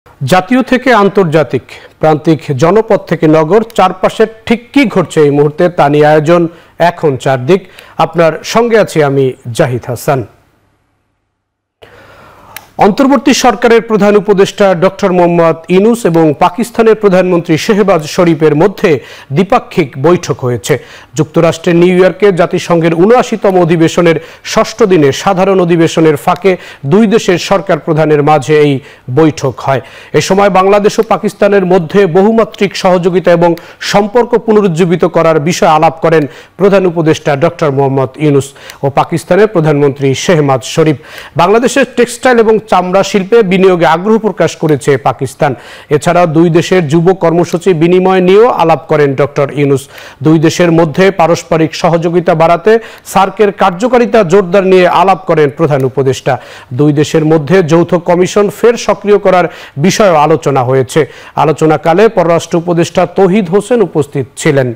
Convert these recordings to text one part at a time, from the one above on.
জাতীয় থেকে আন্তর্জাতিক, প্রান্তিক জনপদ থেকে নগর, চারপাশে ঠিক কি ঘটছে এই মুহূর্তে তা নিয়ে আয়োজন এখন চারদিক। আপনার সঙ্গে আছি আমি জাহিদ হাসান। অন্তর্বর্তী সরকারের প্রধান উপদেষ্টা ডক্টর মোহাম্মদ ইউনূস এবং পাকিস্তানের প্রধানমন্ত্রী শেহবাজ শরীফের মধ্যে দ্বিপাক্ষিক বৈঠক হয়েছে। যুক্তরাষ্ট্রের নিউ ইয়র্কে জাতিসংঘের ৭৯তম অধিবেশনের ষষ্ঠ দিনে সাধারণ অধিবেশনের ফাঁকে দুই দেশের সরকার প্রধানের মাঝে এই বৈঠক হয়। এ সময় বাংলাদেশ ও পাকিস্তানের মধ্যে বহুমাত্রিক সহযোগিতা এবং সম্পর্ক পুনরুজ্জীবিত করার বিষয়ে আলাপ করেন প্রধান উপদেষ্টা ডক্টর মোহাম্মদ ইউনূস ও পাকিস্তানের প্রধানমন্ত্রী শেহবাজ শরীফ। বাংলাদেশের টেক্সটাইল এবং চামড়া শিল্পে বিনিয়োগে আগ্রহ প্রকাশ করেছে পাকিস্তান। এছাড়া দুই দেশের যুব কর্মসূচি বিনিময় নিয়েও আলাপ করেন ডক্টর ইউনূস। দুই দেশের মধ্যে পারস্পরিক সহযোগিতা বাড়াতে সার্কের কার্যকারিতা জোরদার নিয়ে আলাপ করেন প্রধান উপদেষ্টা। দুই দেশের মধ্যে যৌথ কমিশন ফের সক্রিয় করার বিষয়েও আলোচনা হয়েছে। আলোচনাকালে পররাষ্ট্র উপদেষ্টা তৌহিদ হোসেন উপস্থিত ছিলেন।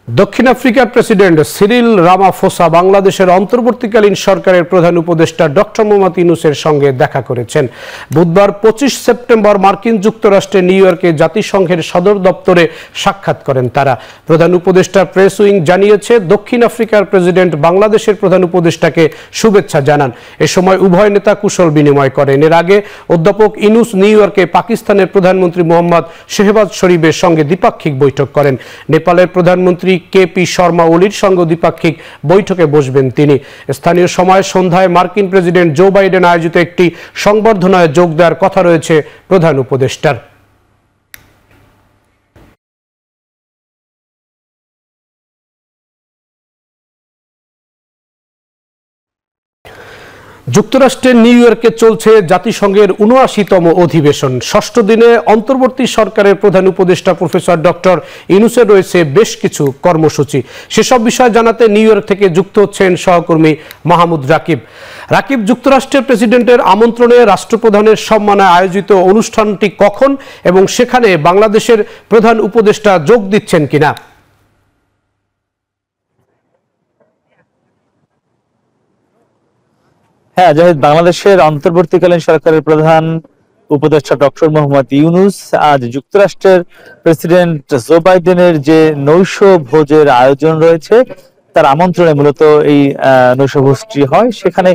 দক্ষিণ আফ্রিকার প্রেসিডেন্ট সিরিল রামাফোসা বাংলাদেশের অন্তর্বর্তীকালীন সরকারের প্রধান উপদেষ্টা ডক্টর মোহাম্মদ ইউনূসের সঙ্গে দেখা করেছেন। বুধবার ২৫ সেপ্টেম্বর মার্কিন যুক্তরাষ্ট্রের নিউ ইয়র্কে জাতিসংঘের সদর দপ্তরে সাক্ষাৎ করেন তারা। প্রধান উপদেষ্টা প্রেস উইং জানিয়েছে, দক্ষিণ আফ্রিকার প্রেসিডেন্ট বাংলাদেশের প্রধান উপদেষ্টাকে শুভেচ্ছা জানান। এ সময় উভয় নেতা কুশল বিনিময় করেন। এর আগে অধ্যাপক ইউনূস নিউ ইয়র্কে পাকিস্তানের প্রধানমন্ত্রী মোহাম্মদ শেহবাজ শরীফের সঙ্গে দ্বিপাক্ষিক বৈঠক করেন। নেপালের প্রধানমন্ত্রী কেপি শর্মা ওলির সঙ্গে দ্বিপাক্ষিক বৈঠকে বসবেন তিনি। স্থানীয় সময় সন্ধ্যায় মার্কিন প্রেসিডেন্ট জো বাইডেন আয়োজিত একটি সংবর্ধনায় যোগ দেওয়ার কথা রয়েছে প্রধান উপদেষ্টার। যুক্তরাষ্ট্রের নিউ ইয়র্কে চলছে জাতিসংঘের ৭৯তম অধিবেশন। ষষ্ঠ দিনে অন্তর্বর্তী সরকারের প্রধান উপদেষ্টা প্রফেসর ডক্টর ইউনূসের রয়েছে বেশ কিছু কর্মসূচি। সেসব বিষয় জানাতে নিউ ইয়র্ক থেকে যুক্ত হচ্ছেন সহকর্মী মাহমুদ রাকিব। রাকিব, যুক্তরাষ্ট্রের প্রেসিডেন্টের আমন্ত্রণে রাষ্ট্রপ্রধানের সম্মানে আয়োজিত অনুষ্ঠানটি কখন এবং সেখানে বাংলাদেশের প্রধান উপদেষ্টা যোগ দিচ্ছেন কিনা? হ্যাঁ জাহিদ, বাংলাদেশের অন্তর্বর্তীকালীন সরকারের প্রধান উপদেষ্টা ডক্টর মোহাম্মদ ইউনূস আজ যুক্তরাষ্ট্রের প্রেসিডেন্ট জো বাইডেনের যে নৈশ ভোজের আয়োজন রয়েছে তার আমন্ত্রণে মূলত এই নৈশ ভোজটি হয়। সেখানে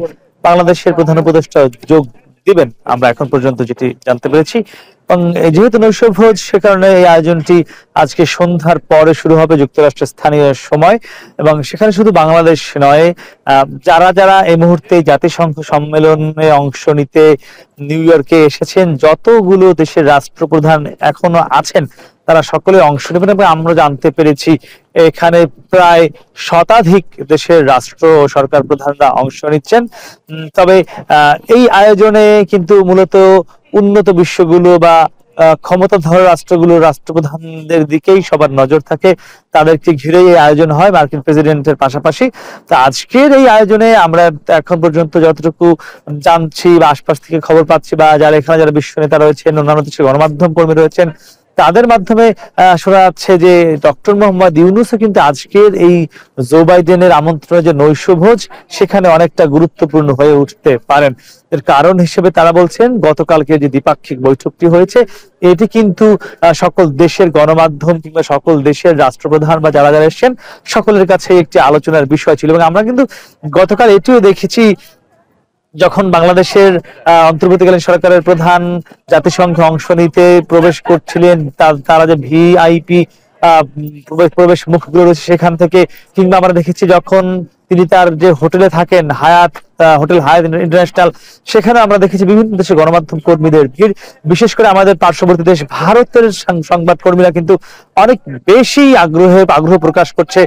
বাংলাদেশের প্রধান উপদেষ্টা যোগ দিবেন আমরা এখন পর্যন্ত যেটি জানতে পেরেছি। এবং যেহেতু নৈশভোজ, সে কারণে এই আয়োজনটি আজকে সন্ধ্যার পরে শুরু হবে যুক্তরাষ্ট্রের স্থানীয় সময়। এবং সেখানে শুধু বাংলাদেশ নয়, যারা যারা এই মুহূর্তে জাতিসংঘ সম্মেলনে অংশ নিতে নিউ ইয়র্কে এসেছেন, যতগুলো দেশের রাষ্ট্রপ্রধান এখনো আছেন তারা সকলে অংশ নেবেন। এবং আমরা জানতে পেরেছি এখানে প্রায় শতাধিক দেশের রাষ্ট্র ও সরকার প্রধানরা অংশ নিচ্ছেন। তবে এই আয়োজনে কিন্তু মূলত উন্নত বিশ্বগুলো বা ক্ষমতাধর রাষ্ট্রগুলোর রাষ্ট্রপ্রধানদের দিকেই সবার নজর থাকে, তাদেরকে ঘিরেই এই আয়োজন হয় মার্কিন প্রেসিডেন্টের পাশাপাশি। তো আজকের এই আয়োজনে আমরা এখন পর্যন্ত যতটুকু জানছি বা আশপাশ থেকে খবর পাচ্ছি বা যারা এখানে যারা বিশ্ব নেতা রয়েছেন, অন্যান্য দেশের গণমাধ্যম কর্মী রয়েছেন, তাদের মাধ্যমে শোনা যাচ্ছে যে ডক্টর মোহাম্মদ ইউনূসও কিন্তু আজকের এই জো বাইডেনের আমন্ত্রণে যে নৈশভোজ, সেখানে অনেকটা গুরুত্বপূর্ণ হয়ে উঠতে পারেন। এর কারণ হিসেবে তারা বলছেন, গতকালকে যে দ্বিপাক্ষিক বৈঠকটি হয়েছে এটি কিন্তু সকল দেশের গণমাধ্যম কিংবা সকল দেশের রাষ্ট্রপ্রধান বা যারা যারা এসেছেন সকলের কাছে একটি আলোচনার বিষয় ছিল। এবং আমরা কিন্তু গতকাল এটিও দেখেছি, যখন বাংলাদেশের অন্তর্বর্তীকালীন সরকারের প্রধান জাতিসংঘে অংশ নিতে প্রবেশ করছিলেন, তারা যে ভিআইপি প্রবেশ মুখগুলো রয়েছে সেখান থেকে, কিংবা আমরা দেখেছি যখন তিনি তার যে হোটেলে থাকেন হায়াত হোটেল হায়াত ইন্টারন্যাশনাল, সেখানে আমরা দেখেছি বিভিন্ন দেশের গণমাধ্যম কর্মীদের ভিড়। বিশেষ করে আমাদের পার্শ্ববর্তী দেশ ভারতের সংবাদ কর্মীরা কিন্তু অনেক বেশি আগ্রহ প্রকাশ করছে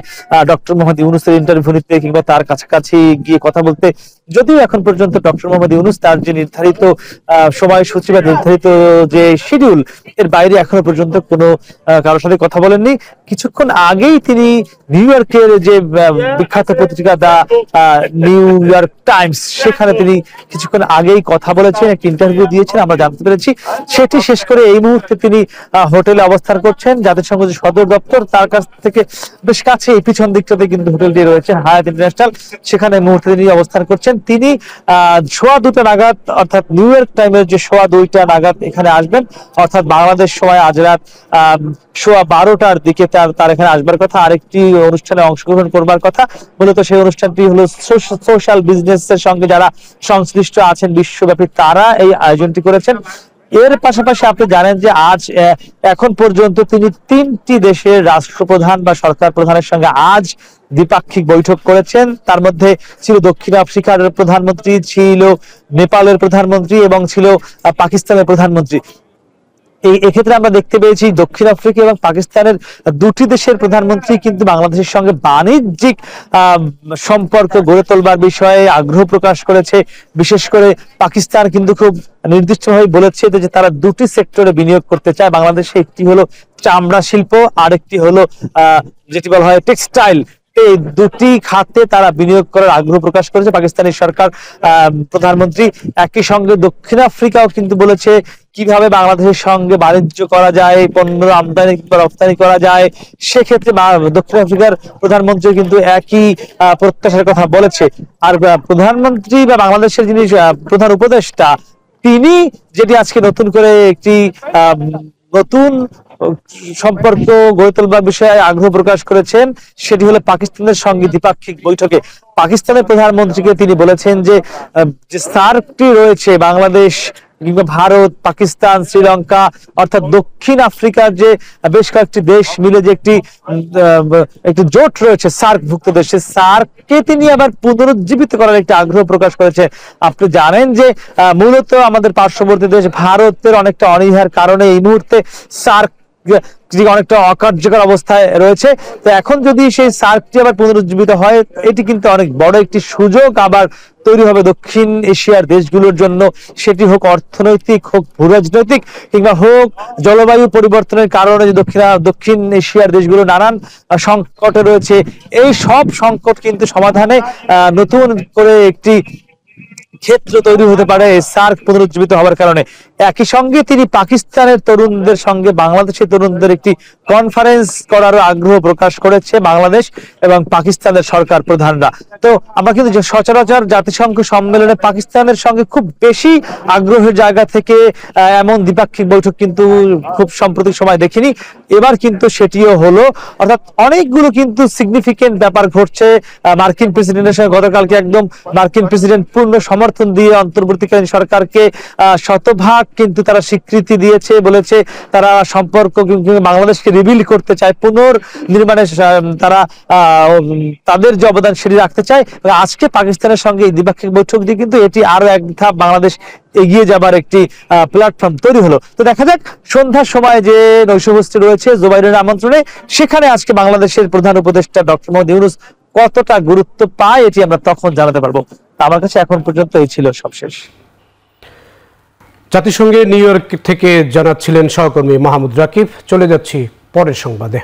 ডক্টর মোহাম্মদ ইউনূসের ইন্টারভিউ নিতে কিংবা তার কাছাকাছি গিয়ে কথা বলতে। যদিও এখন পর্যন্ত ডক্টর মোহাম্মদ ইউনূস তার যে নির্ধারিত সময়সূচি বা নির্ধারিত যে শিডিউল, এর বাইরে এখনো পর্যন্ত কোনো কারোর সাথে কথা বলেননি। কিছুক্ষণ আগেই তিনি নিউ ইয়র্কের যে বিখ্যাত পত্রিকা the New York Times, Times, সেখানে তিনি কিছুক্ষণ আগেই কথা বলেছেন, একটি ইন্টারভিউ দিয়েছেন আমরা জানতে পেরেছি। সেটি শেষ করে এই মুহূর্তে তিনি হোটেলে অবস্থান করছেন। জাতিসংঘ যে সদর দপ্তর তার কাছ থেকে বেশ কাছে এই পিছন দিকটাতে কিন্তু হোটেলটি রয়েছে, হায়াত ইন্টারন্যাশনাল, সেখানে এই মুহূর্তে তিনি অবস্থান করছেন। তিনি 2:15 নাগাদ অর্থাৎ নিউ ইয়র্ক টাইমের যে 2:15 নাগাদ এখানে আসবেন, অর্থাৎ বাংলাদেশ সময় আজ রাত 12:15টার দিকে তার এখানে আসবার কথা, আরেকটি অনুষ্ঠানে অংশগ্রহণ করবার কথা। মূলত সেই অনুষ্ঠানটি হলো সোশ্যাল বিজনেসের সঙ্গে যারা সংশ্লিষ্ট আছেন বিশ্বব্যাপী তারা এই আয়োজনটি করেছেন। এর পাশাপাশি আপনি জানেন যে আজ এখন পর্যন্ত তিনি 3টি দেশের রাষ্ট্রপ্রধান বা সরকার প্রধানের সঙ্গে আজ দ্বিপাক্ষিক বৈঠক করেছেন। তার মধ্যে ছিল দক্ষিণ আফ্রিকার প্রধানমন্ত্রী, ছিল নেপালের প্রধানমন্ত্রী এবং ছিল পাকিস্তানের প্রধানমন্ত্রী। এক্ষেত্রে আমরা দেখতে পেয়েছি দক্ষিণ আফ্রিকা এবং পাকিস্তানের দুটি দেশের প্রধানমন্ত্রী কিন্তু বাংলাদেশের সঙ্গে বাণিজ্যিক সম্পর্ক গড়ে তোলবার বিষয়ে আগ্রহ প্রকাশ করেছে। বিশেষ করে পাকিস্তান কিন্তু খুব নির্দিষ্টভাবে বলেছে যে তারা দুটি সেক্টরে বিনিয়োগ করতে চায় বাংলাদেশে, একটি হলো চামড়া শিল্প, আরেকটি হলো যেটি বলা হয় টেক্সটাইল। এই দুটি খাতে তারা বিনিয়োগ করার আগ্রহ প্রকাশ করেছে পাকিস্তানি সরকার প্রধানমন্ত্রী। একই সঙ্গে দক্ষিণ আফ্রিকাও কিন্তু বলেছে কিভাবে বাংলাদেশের সঙ্গে বাণিজ্য করা যায়, পণ্য আমদানি কিংবা রপ্তানি করা যায়। সেক্ষেত্রে দক্ষিণ আফ্রিকার প্রধানমন্ত্রী কিন্তু একই প্রত্যাশার কথা বলেছে। আর প্রধানমন্ত্রী বা বাংলাদেশের যিনি প্রধান উপদেষ্টা, তিনি যেটি আজকে নতুন করে একটি নতুন সম্পর্ক গড়ে তোলবার বিষয়ে আগ্রহ প্রকাশ করেছেন, সেটি হলো পাকিস্তানের সঙ্গে দ্বিপাক্ষিক বৈঠকে পাকিস্তানের প্রধানমন্ত্রীকে তিনি বলেছেন যে সার্কটি রয়েছে বাংলাদেশ কিংবা ভারত, পাকিস্তান, শ্রীলঙ্কা অর্থাৎ দক্ষিণ আফ্রিকার যে বেশ কয়েকটি দেশ মিলে যে একটি জোট রয়েছে সার্কভুক্ত দেশ, সার্ককে তিনি আবার পুনরুজ্জীবিত করার একটি আগ্রহ প্রকাশ করেছে। আপনি জানেন যে মূলত আমাদের পার্শ্ববর্তী দেশ ভারতের অনেকটা অনীহার কারণে এই মুহূর্তে সার্ক অনেকটা অকার্যকর অবস্থায় রয়েছে। তো এখন যদি সেই সার্কটি আবার পুনরুজ্জীবিত হয়, এটি কিন্তু অনেক বড় একটি সুযোগ আবার তৈরি হবে দক্ষিণ এশিয়ার দেশগুলোর জন্য, সেটি হোক অর্থনৈতিক, হোক ভূরাজনৈতিক, কিংবা হোক জলবায়ু পরিবর্তনের কারণে যে দক্ষিণ এশিয়ার দেশগুলো নানান সংকটে রয়েছে। এই সব সংকট কিন্তু সমাধানে নতুন করে একটি ক্ষেত্র তৈরি হতে পারে সার্ক পুনরুজ্জীবিত হওয়ার কারণে। একই সঙ্গে তিনি পাকিস্তানের তরুণদের সঙ্গে বাংলাদেশের তরুণদের একটি কনফারেন্স করারও আগ্রহ প্রকাশ করেছে বাংলাদেশ এবং পাকিস্তানের সরকার প্রধানরা। তো আমরা কিন্তু সচরাচর জাতিসংঘ সম্মেলনে পাকিস্তানের সঙ্গে খুব বেশি আগ্রহের জায়গা থেকে এমন দ্বিপাক্ষিক বৈঠক কিন্তু খুব সাম্প্রতিক সময় দেখিনি। এবার কিন্তু সেটিও হলো, অর্থাৎ অনেকগুলো কিন্তু সিগনিফিকেন্ট ব্যাপার ঘটছে। মার্কিন প্রেসিডেন্টের সঙ্গে গতকালকে একদম মার্কিন প্রেসিডেন্ট পূর্ণ সমর্থন দিয়ে অন্তর্বর্তীকালীন সরকারকে শতভাগ কিন্তু তারা স্বীকৃতি দিয়েছে, বলেছে তারা সম্পর্ক বাংলাদেশকে রিবিল্ড করতে চায়, পুনর্নির্মাণে তারা তাদের যে অবদান সেটি রাখতে চায়। আজকে পাকিস্তানের সঙ্গে এই দ্বিপাক্ষিক বৈঠক দিয়ে কিন্তু এটি আরো এক ধাপ বাংলাদেশ এগিয়ে যাবার একটি প্ল্যাটফর্ম তৈরি হলো। তো দেখা যাক সন্ধ্যার সময় যে নৈশভোজটি রয়েছে জো বাইডেনের আমন্ত্রণে, সেখানে আজকে বাংলাদেশের প্রধান উপদেষ্টা ডক্টর মোহাম্মদ ইউনূস কতটা গুরুত্ব পায় এটি আমরা তখন জানাতে পারবো। আমার কাছে এখন পর্যন্ত এই ছিল সবশেষ। জাতিসংঘে নিউ ইয়র্ক থেকে জানাচ্ছিলেন সহকর্মী মাহমুদ রাকিব। চলে যাচ্ছি পরের সংবাদে।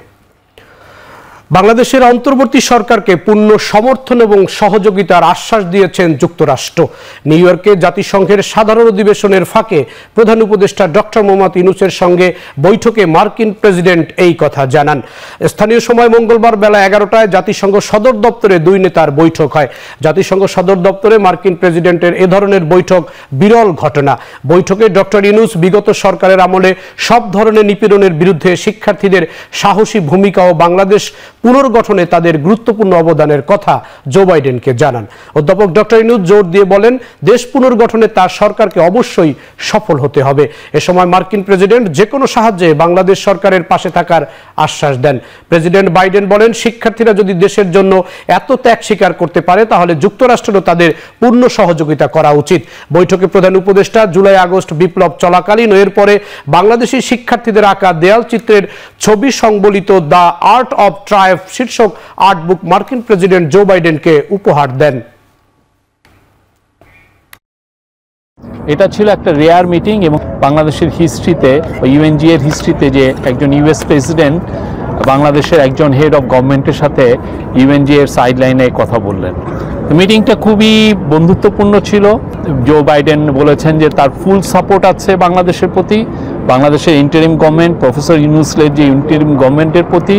বাংলাদেশের অন্তর্বর্তী সরকারকে পূর্ণ সমর্থন এবং সহযোগিতার আশ্বাস দিয়েছেন যুক্তরাষ্ট্র। নিউ ইয়র্কে জাতিসংঘের সাধারণ অধিবেশনের ফাঁকে প্রধান উপদেষ্টা ডক্টর মোহাম্মদ ইউনূসের সঙ্গে বৈঠকে মার্কিন প্রেসিডেন্ট এই কথা জানান। স্থানীয় সময় মঙ্গলবার বেলা 11টায় জাতিসংঘ সদর দপ্তরে দুই নেতার বৈঠক হয়। জাতিসংঘ সদর দপ্তরে মার্কিন প্রেসিডেন্টের এ ধরনের বৈঠক বিরল ঘটনা। বৈঠকে ডক্টর ইউনূস বিগত সরকারের আমলে সব ধরনের নিপীড়নের বিরুদ্ধে শিক্ষার্থীদের সাহসী ভূমিকা ও বাংলাদেশ পুনর্গঠনে তাদের গুরুত্বপূর্ণ অবদানের কথা জো বাইডেনকে জানান। অধ্যাপক ডক্টর ইউনূস জোর দিয়ে বলেন, দেশ পুনর্গঠনে তার সরকারকে অবশ্যই সফল হতে হবে। এ সময় মার্কিন প্রেসিডেন্ট যে কোনো সাহায্যে বাংলাদেশ সরকারের পাশে থাকার আশ্বাস দেন। প্রেসিডেন্ট বাইডেন বলেন, শিক্ষার্থীরা যদি দেশের জন্য এত ত্যাগ স্বীকার করতে পারে তাহলে যুক্তরাষ্ট্রেরও তাদের পূর্ণ সহযোগিতা করা উচিত। বৈঠকে প্রধান উপদেষ্টা জুলাই আগস্ট বিপ্লব চলাকালীন ও এরপরে বাংলাদেশি শিক্ষার্থীদের আঁকা দেয়াল চিত্রের ছবি সংবলিত দ্য আর্ট অব ট্রায়াম্ফ শীর্ষক আর্ট বুক মার্কিন প্রেসিডেন্ট জো বাইডেনকে উপহার দেন। এটা ছিল একটা রেয়ার মিটিং এবং বাংলাদেশের হিস্ট্রিতে, ইউএনজি এর হিস্ট্রিতে যে একজন ইউএস প্রেসিডেন্ট বাংলাদেশের একজন হেড অফ গভর্নমেন্টের সাথে ইউএনজি এর সাইডলাইনে কথা বললেন। মিটিংটা খুবই বন্ধুত্বপূর্ণ ছিল। জো বাইডেন বলেছেন যে তার ফুল সাপোর্ট আছে বাংলাদেশের প্রতি, বাংলাদেশের interim government, professor Yunus led যে ইন্টারিম গভর্নমেন্টের প্রতি,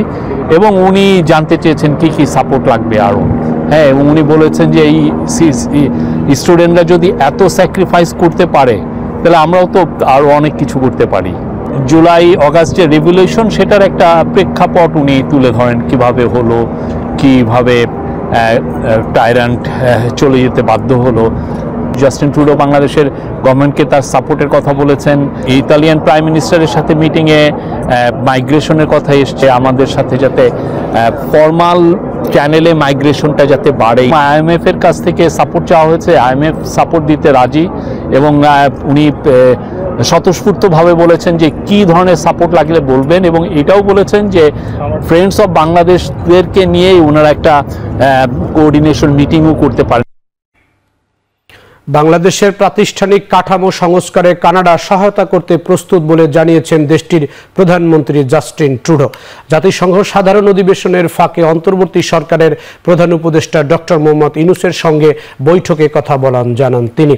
এবং উনি জানতে চেয়েছেন কি কি সাপোর্ট লাগবে আরও। হ্যাঁ, এবং উনি বলেছেন যে এই স্টুডেন্টরা যদি এত স্যাক্রিফাইস করতে পারে তাহলে আমরাও তো আরও অনেক কিছু করতে পারি। জুলাই অগাস্ট যে রেভলিউশন, সেটার একটা প্রেক্ষাপট উনি তুলে ধরেন, কিভাবে হলো, কিভাবে টাইরান্ট চলে যেতে বাধ্য হলো। জাস্টিন ট্রুডো বাংলাদেশের গভর্নমেন্টকে তার সাপোর্টের কথা বলেছেন। ইতালিয়ান প্রাইম মিনিস্টারের সাথে মিটিংয়ে মাইগ্রেশনের কথা এসছে, আমাদের সাথে যাতে ফর্মাল চ্যানেলে মাইগ্রেশনটা যাতে বাড়ে। IMF এর কাছ থেকে সাপোর্ট চাওয়া হয়েছে, IMF সাপোর্ট দিতে রাজি, এবং উনি স্বতঃস্ফূর্তভাবে বলেছেন যে কি ধরনের সাপোর্ট লাগলে বলবেন, এবং এটাও বলেছেন যে ফ্রেন্ডস অফ বাংলাদেশদেরকে নিয়েই ওনারা একটা কোঅর্ডিনেশন মিটিংও করতে পারেন। বাংলাদেশের প্রাতিষ্ঠানিক কাঠামো সংস্কারে কানাডা সহায়তা করতে প্রস্তুত বলে জানিয়েছেন দেশটির প্রধানমন্ত্রী জাস্টিন ট্রুডো। জাতিসংঘ সাধারণ অধিবেশনের ফাঁকে অন্তর্বর্তী সরকারের প্রধান উপদেষ্টা ডক্টর মোহাম্মদ ইউনূসের সঙ্গে বৈঠকে কথা বলান জানান তিনি।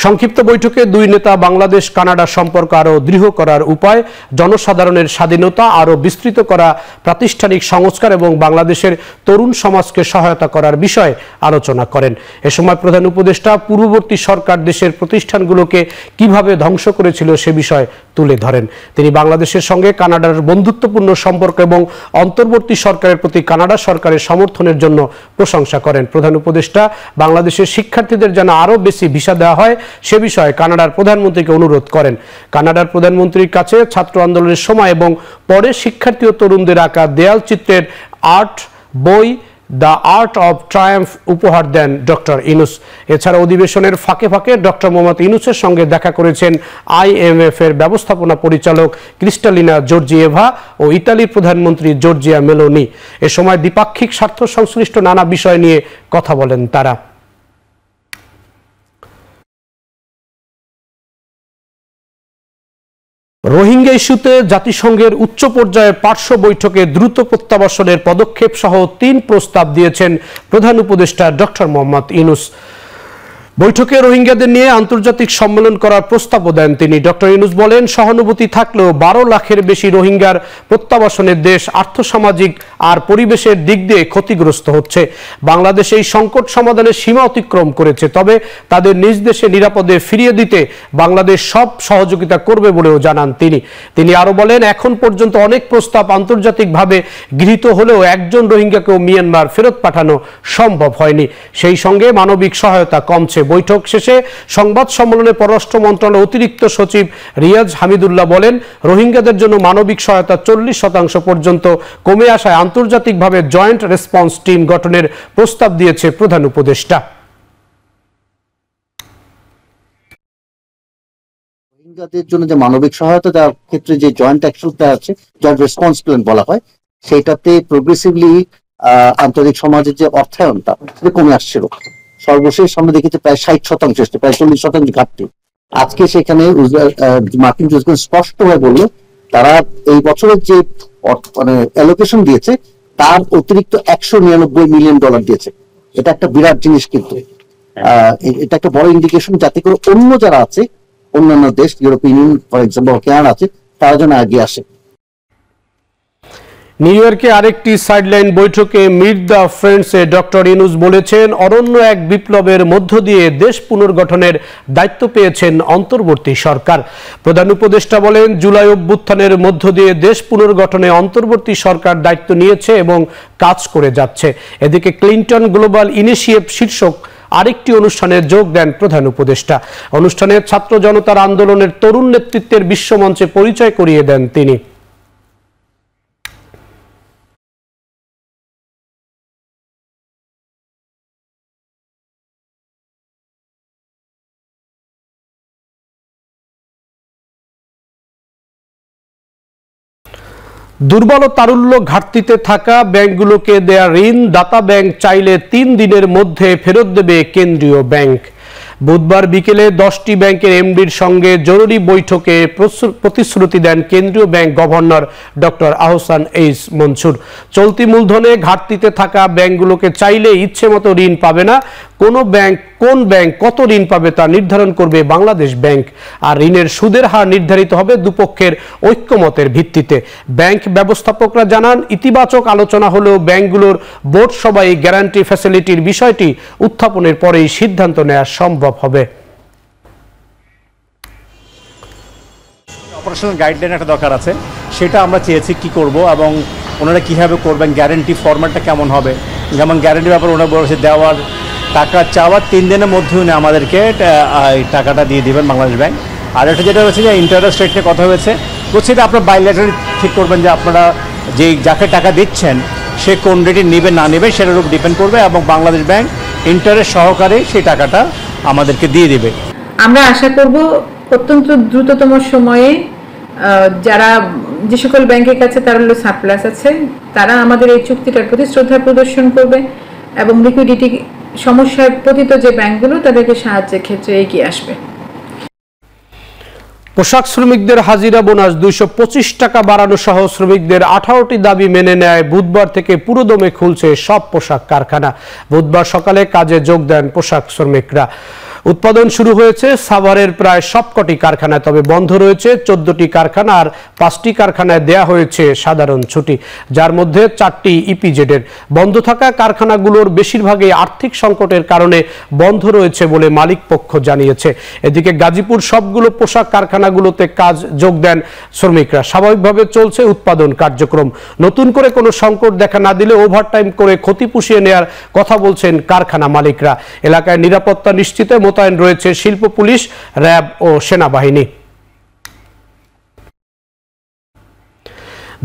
সংক্ষিপ্ত বৈঠকে দুই নেতা বাংলাদেশ কানাডা সম্পর্ক আরও দৃঢ় করার উপায়, জনসাধারণের স্বাধীনতা আরও বিস্তৃত করা, প্রাতিষ্ঠানিক সংস্কার এবং বাংলাদেশের তরুণ সমাজকে সহায়তা করার বিষয়ে আলোচনা করেন। এ সময় প্রধান উপদেষ্টা পূর্ববর্তী সরকার দেশের প্রতিষ্ঠানগুলোকে কিভাবে ধ্বংস করেছিল সে বিষয় তুলে ধরেন। তিনি বাংলাদেশের সঙ্গে কানাডার বন্ধুত্বপূর্ণ সম্পর্ক এবং অন্তর্বর্তী সরকারের প্রতি কানাডা সরকারের সমর্থনের জন্য প্রশংসা করেন। প্রধান উপদেষ্টা বাংলাদেশের শিক্ষার্থীদের যেন আরও বেশি ভিসা দেওয়া হয় সে বিষয়ে কানাডার প্রধানমন্ত্রীকে অনুরোধ করেন। কানাডার প্রধানমন্ত্রীর কাছে ছাত্র আন্দোলনের সময় এবং পরে শিক্ষার্থী ও তরুণদের আঁকা দেয়াল চিত্রের আর্ট বই দ্য আর্ট অব ট্রায়াম্ফ উপহার দেন ডক্টর ইউনূস। এছাড়া অধিবেশনের ফাঁকে ফাঁকে ডক্টর মোহাম্মদ ইউনূসের সঙ্গে দেখা করেছেন IMF এর ব্যবস্থাপনা পরিচালক ক্রিস্টালিনা জর্জিয়েভা ও ইতালির প্রধানমন্ত্রী জর্জিয়া মেলোনি। এ সময় দ্বিপাক্ষিক স্বার্থ সংশ্লিষ্ট নানা বিষয় নিয়ে কথা বলেন তারা। রোহিঙ্গা ইস্যুতে জাতিসংঘের উচ্চ পর্যায়ের পার্শ্ব বৈঠকে দ্রুত প্রত্যাবাসনের পদক্ষেপ সহ 3 প্রস্তাব দিয়েছেন প্রধান উপদেষ্টা ডক্টর মোহাম্মদ ইউনূস। বৈঠকে রোহিঙ্গাদের নিয়ে আন্তর্জাতিক সম্মেলন করার প্রস্তাবও দেন তিনি। ডক্টর ইউনূস বলেন, সহানুভূতি থাকলেও 12 লাখের বেশি রোহিঙ্গার প্রত্যাবাসনের দেশ আর্থসামাজিক আর পরিবেশের দিক দিয়ে ক্ষতিগ্রস্ত হচ্ছে। বাংলাদেশ এই সংকট সমাধানের সীমা অতিক্রম করেছে, তবে তাদের নিজ দেশে নিরাপদে ফিরিয়ে দিতে বাংলাদেশ সব সহযোগিতা করবে বলেও জানান তিনি আরো বলেন, এখন পর্যন্ত অনেক প্রস্তাব আন্তর্জাতিকভাবে গৃহীত হলেও একজন রোহিঙ্গাকেও মিয়ানমার ফেরত পাঠানো সম্ভব হয়নি। সেই সঙ্গে মানবিক সহায়তা কমছে। বৈঠক শেষে সংবাদ সম্মেলনে পররাষ্ট্র মন্ত্রণালয়ের অতিরিক্ত সচিব রিয়াজ হামিদুল্লাহ বলেন, রোহিঙ্গাদের জন্য মানবিক সহায়তা 40% পর্যন্ত কমে আসায় আন্তর্জাতিকভাবে জয়েন্ট রেসপন্স টিম গঠনের প্রস্তাব দিয়েছে প্রধান উপদেষ্টা। রোহিঙ্গাদের জন্য যে মানবিক সহায়তা দেওয়ার ক্ষেত্রে যে জয়েন্ট অ্যাকশন আছে, জয়েন্ট রেসপন্স প্ল্যান বলা হয়, সেটাতে প্রোগ্রেসিভলি আন্তর্জাতিক সমাজের যে অর্থায়নটা সেটা কমে আসছিল। সর্বশেষ আমরা দেখেছি প্রায় 60% এসছে, প্রায় 40% ঘাটতি। আজকে সেখানে মার্কিন যুক্তরাষ্ট্র স্পষ্টভাবে বললো তারা এই বছরের যে মানে অ্যালোকেশন দিয়েছে তার অতিরিক্ত $199 মিলিয়ন দিয়েছে। এটা একটা বিরাট জিনিস, কিন্তু এটা একটা বড় ইন্ডিকেশন যাতে করে অন্য যারা আছে, অন্যান্য দেশ, European union for example Canada আছে, তারা যেন এগিয়ে আসে। নিউ ইয়র্কে আরেকটি সাইডলাইন বৈঠকে মিট দ্য ফ্রেন্ডসে ডক্টর ইউনূস বলেছেন, অনন্য এক বিপ্লবের মধ্য দিয়ে দেশ পুনর্গঠনের দায়িত্ব পেয়েছেন অন্তর্বর্তী সরকার। প্রধান উপদেষ্টা বলেন, জুলাই অভ্যুত্থানের মধ্য দিয়ে দেশ পুনর্গঠনে অন্তর্বর্তী সরকার দায়িত্ব নিয়েছে এবং কাজ করে যাচ্ছে। এদিকে ক্লিন্টন গ্লোবাল ইনিশিয়েটিভ শীর্ষক আরেকটি অনুষ্ঠানে যোগ দেন প্রধান উপদেষ্টা। অনুষ্ঠানে ছাত্র জনতার আন্দোলনের তরুণ নেতৃত্বের বিশ্বমঞ্চে পরিচয় করিয়ে দেন তিনি। দুর্বল ও তারল্য ঘাটতিতে থাকা ব্যাংকগুলোকে দেয়া ঋণ দাতা ব্যাংক চাইলে 3 দিনের মধ্যে ফেরত দেবে কেন্দ্রীয় ব্যাংক। বুধবার বিকেলে 10টি ব্যাংকের এমডির সঙ্গে জরুরি বৈঠকে প্রতিশ্রুতি দেন কেন্দ্রীয় bank governor doctor Ahsan H Mansur. চলতি মূলধনে ঘাটতিতে থাকা ব্যাংকগুলোকে চাইলে ইচ্ছে মতো ঋণ পাবে না, কোন ব্যাংক কত ঋণ পাবে তা নির্ধারণ করবে বাংলাদেশ ব্যাংক। আর ঋণের সুদের হার নির্ধারিত হবে দুপক্ষের ঐক্যমতের ভিত্তিতে। ব্যাংক ব্যবস্থাপকরা জানান, ইতিবাচক আলোচনা হলেও ব্যাংকগুলোর বোর্ড সভায় গ্যারান্টি ফ্যাসিলিটির বিষয়টি উত্থাপনের পরেই সিদ্ধান্ত নেওয়া সম্ভব হবে। অপারেশনাল গাইডলাইন একটা দরকার আছে, সেটা আমরা চেয়েছি কি করব এবং ওনারা কীভাবে করবেন, গ্যারেন্টি ফরম্যাটটা কেমন হবে। যেমন গ্যারেন্টির ব্যাপারে ওনারা বলেছে দেওয়ার টাকা চাওয়ার 3 দিনের মধ্যে উনি আমাদেরকে টাকাটা দিয়ে দেবেন বাংলাদেশ ব্যাংক। আর একটা যেটা হচ্ছে যে ইন্টারেস্ট রেট নিয়ে কথা হয়েছে, বলছি এটা আপনার বাইলেটারি ঠিক করবেন যে আপনারা যাকে টাকা দিচ্ছেন সে কোন রেটে নেবে না নেবে সেটার উপর ডিপেন্ড করবে, এবং বাংলাদেশ ব্যাংক ইন্টারেস্ট সহকারে সেই টাকাটা আমাদেরকে দিয়ে দেবে। আমরা আশা করব অত্যন্ত দ্রুততম সময়ে যে সকল ব্যাংকের কাছে তার সারপ্লাস আছে তারা আমাদের এই চুক্তিটার প্রতি শ্রদ্ধা প্রদর্শন করবে এবং লিকুইডিটি সমস্যায় পতিত যে ব্যাংকগুলো তাদেরকে সাহায্যের ক্ষেত্রে এগিয়ে আসবে। পোশাক শ্রমিকদের হাজিরা বোনাস 225 টাকা বাড়ানো সহ শ্রমিকদের 18টি দাবি মেনে নেয় বুধবার থেকে পুরোদমে খুলছে সব পোশাক কারখানা। বুধবার সকালে কাজে যোগ দেন পোশাক শ্রমিকরা। উৎপাদন শুরু হয়েছে সাভারের প্রায় সবকটি কারখানায়, তবে বন্ধ রয়েছে 14টি কারখানা আর 5টি কারখানায় দেয়া হয়েছে সাধারণ ছুটি, যার মধ্যে 4টি ইপিজেডের। বন্ধ থাকা কারখানাগুলোর বেশিরভাগই আর্থিক সংকটের কারণে বন্ধ রয়েছে বলে মালিক পক্ষ জানিয়েছে। এদিকে গাজীপুর সবগুলো পোশাক কারখানাগুলোতে কাজ যোগ দেন শ্রমিকরা। স্বাভাবিকভাবে চলছে উৎপাদন কার্যক্রম। নতুন করে কোনো সংকট দেখা না দিলে ওভারটাইম করে ক্ষতি পুষিয়ে নেওয়ার কথা বলছেন কারখানা মালিকরা। এলাকায় নিরাপত্তা নিশ্চিতে মোতায়েন রয়েছে শিল্প পুলিশ, র্যাব ও সেনাবাহিনী।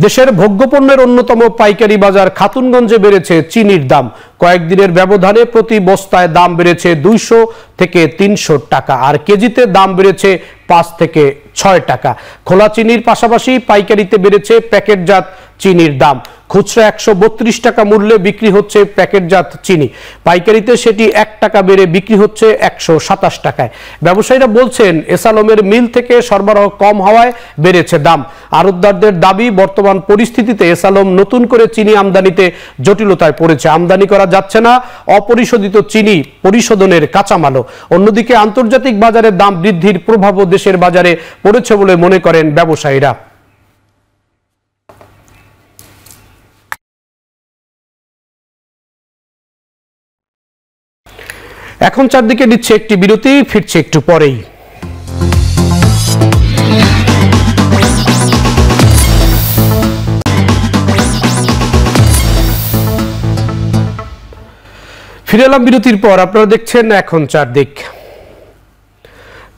দেশের ভোগ্যপণ্যের অন্যতম পাইকারি বাজার খাতুনগঞ্জে বেড়েছে চিনির দাম। কয়েকদিনের ব্যবধানে প্রতি বস্তায় দাম বেড়েছে 200 থেকে 300 টাকা, আর কেজিতে দাম বেড়েছে 5 থেকে 6 টাকা। খোলা চিনির পাশাপাশি পাইকারিতে বেড়েছে প্যাকেটজাত চিনির দাম। খুচরা 132 টাকা মূল্যে বিক্রি হচ্ছে প্যাকেটজাত চিনি, পাইকারিতে সেটি 1 টাকা বেড়ে বিক্রি হচ্ছে 127 টাকায়। ব্যবসায়ীরা বলছেন, এসালমের মিল থেকে সরবরাহ কম হওয়ায় বেড়েছে দাম। আড়তদারদের দাবি, বর্তমান পরিস্থিতিতে এসালম নতুন করে চিনি আমদানিতে জটিলতায় পড়েছে। আমদানি করা যাচ্ছে না অপরিশোধিত চিনি পরিশোধনের কাঁচামালও। অন্যদিকে আন্তর্জাতিক বাজারে দাম বৃদ্ধির প্রভাবও দেশের বাজারে পড়েছে বলে মনে করেন ব্যবসায়ীরা। এখন চারদিকে নিচ্ছে একটি বিরতি, ফিরছে একটু পরেই। ফিরে এলাম বিরতির পর। আপনারা দেখছেন এখন চারদিক।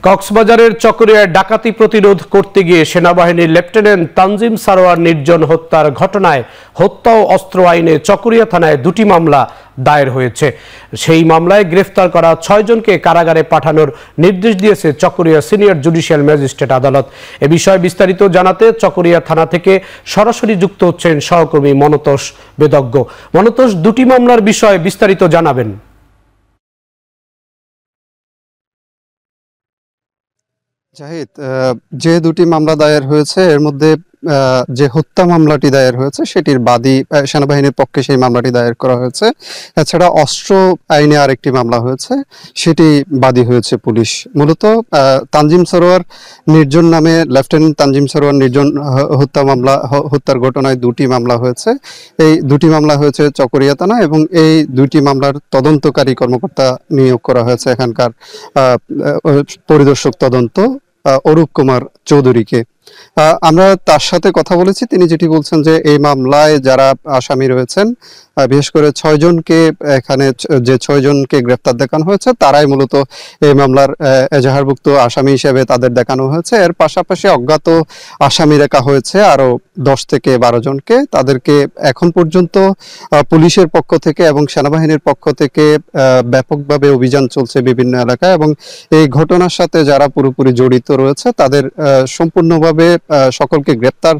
কক্সবাজারের চকরিয়ায় ডাকাতি প্রতিরোধ করতে গিয়ে সেনাবাহিনীর লেফটেন্যান্ট তানজিম সারোয়ার নির্জন হত্যার ঘটনায় হত্যা ও অস্ত্র আইনে চকরিয়া থানায় 2টি মামলা দায়ের হয়েছে। সেই মামলায় গ্রেফতার করা 6 জনকে কারাগারে পাঠানোর নির্দেশ দিয়েছে চকরিয়া সিনিয়র জুডিশিয়াল ম্যাজিস্ট্রেট আদালত। এ বিষয়ে বিস্তারিত জানাতে চকরিয়া থানা থেকে সরাসরি যুক্ত হচ্ছেন সহকর্মী মনতোষ বেদজ্ঞ। মনতোষ, 2টি মামলার বিষয়ে বিস্তারিত জানাবেন। জাহিদ, যে 2টি মামলা দায়ের হয়েছে এর মধ্যে যে হত্যা মামলাটি দায়ের হয়েছে সেটির বাদী সেনাবাহিনীর পক্ষে সেই মামলাটি দায়ের করা হয়েছে। এছাড়া অস্ত্র আইনে আরেকটি মামলা হয়েছে, সেটি বাদী হয়েছে পুলিশ। মূলত তানজিম সরোয়ার নির্জন নামে লেফটেন্যান্ট তানজিম সরোয়ার নির্জন হত্যার ঘটনায় 2টি মামলা হয়েছে। এই 2টি মামলা হয়েছে চকরিয়া থানা, এবং এই 2টি মামলার তদন্তকারী কর্মকর্তা নিয়োগ করা হয়েছে এখানকার পরিদর্শক তদন্ত অরূপ কুমার চৌধুরীকে। আমরা তার সাথে কথা বলেছি। তিনি যেটি বলছেন যে এই মামলায় যারা আসামি রয়েছেন, বিশেষ করে 6 জনকে, এখানে যে 6 জনকে গ্রেফতার দেখানো হয়েছে তারাই মূলত এই মামলার এজাহারভুক্ত আসামি হিসেবে তাদের দেখানো হয়েছে। এর পাশাপাশি অজ্ঞাত আসামি রাখা হয়েছে আরো 10 থেকে 12 জনকে। তাদেরকে এখন পর্যন্ত পুলিশের পক্ষ থেকে এবং সেনাবাহিনীর পক্ষ থেকে ব্যাপকভাবে অভিযান চলছে বিভিন্ন এলাকায়, এবং এই ঘটনার সাথে যারা পুরোপুরি জড়িত রয়েছে তাদের সম্পূর্ণভাবে সকলকে গ্রেফতার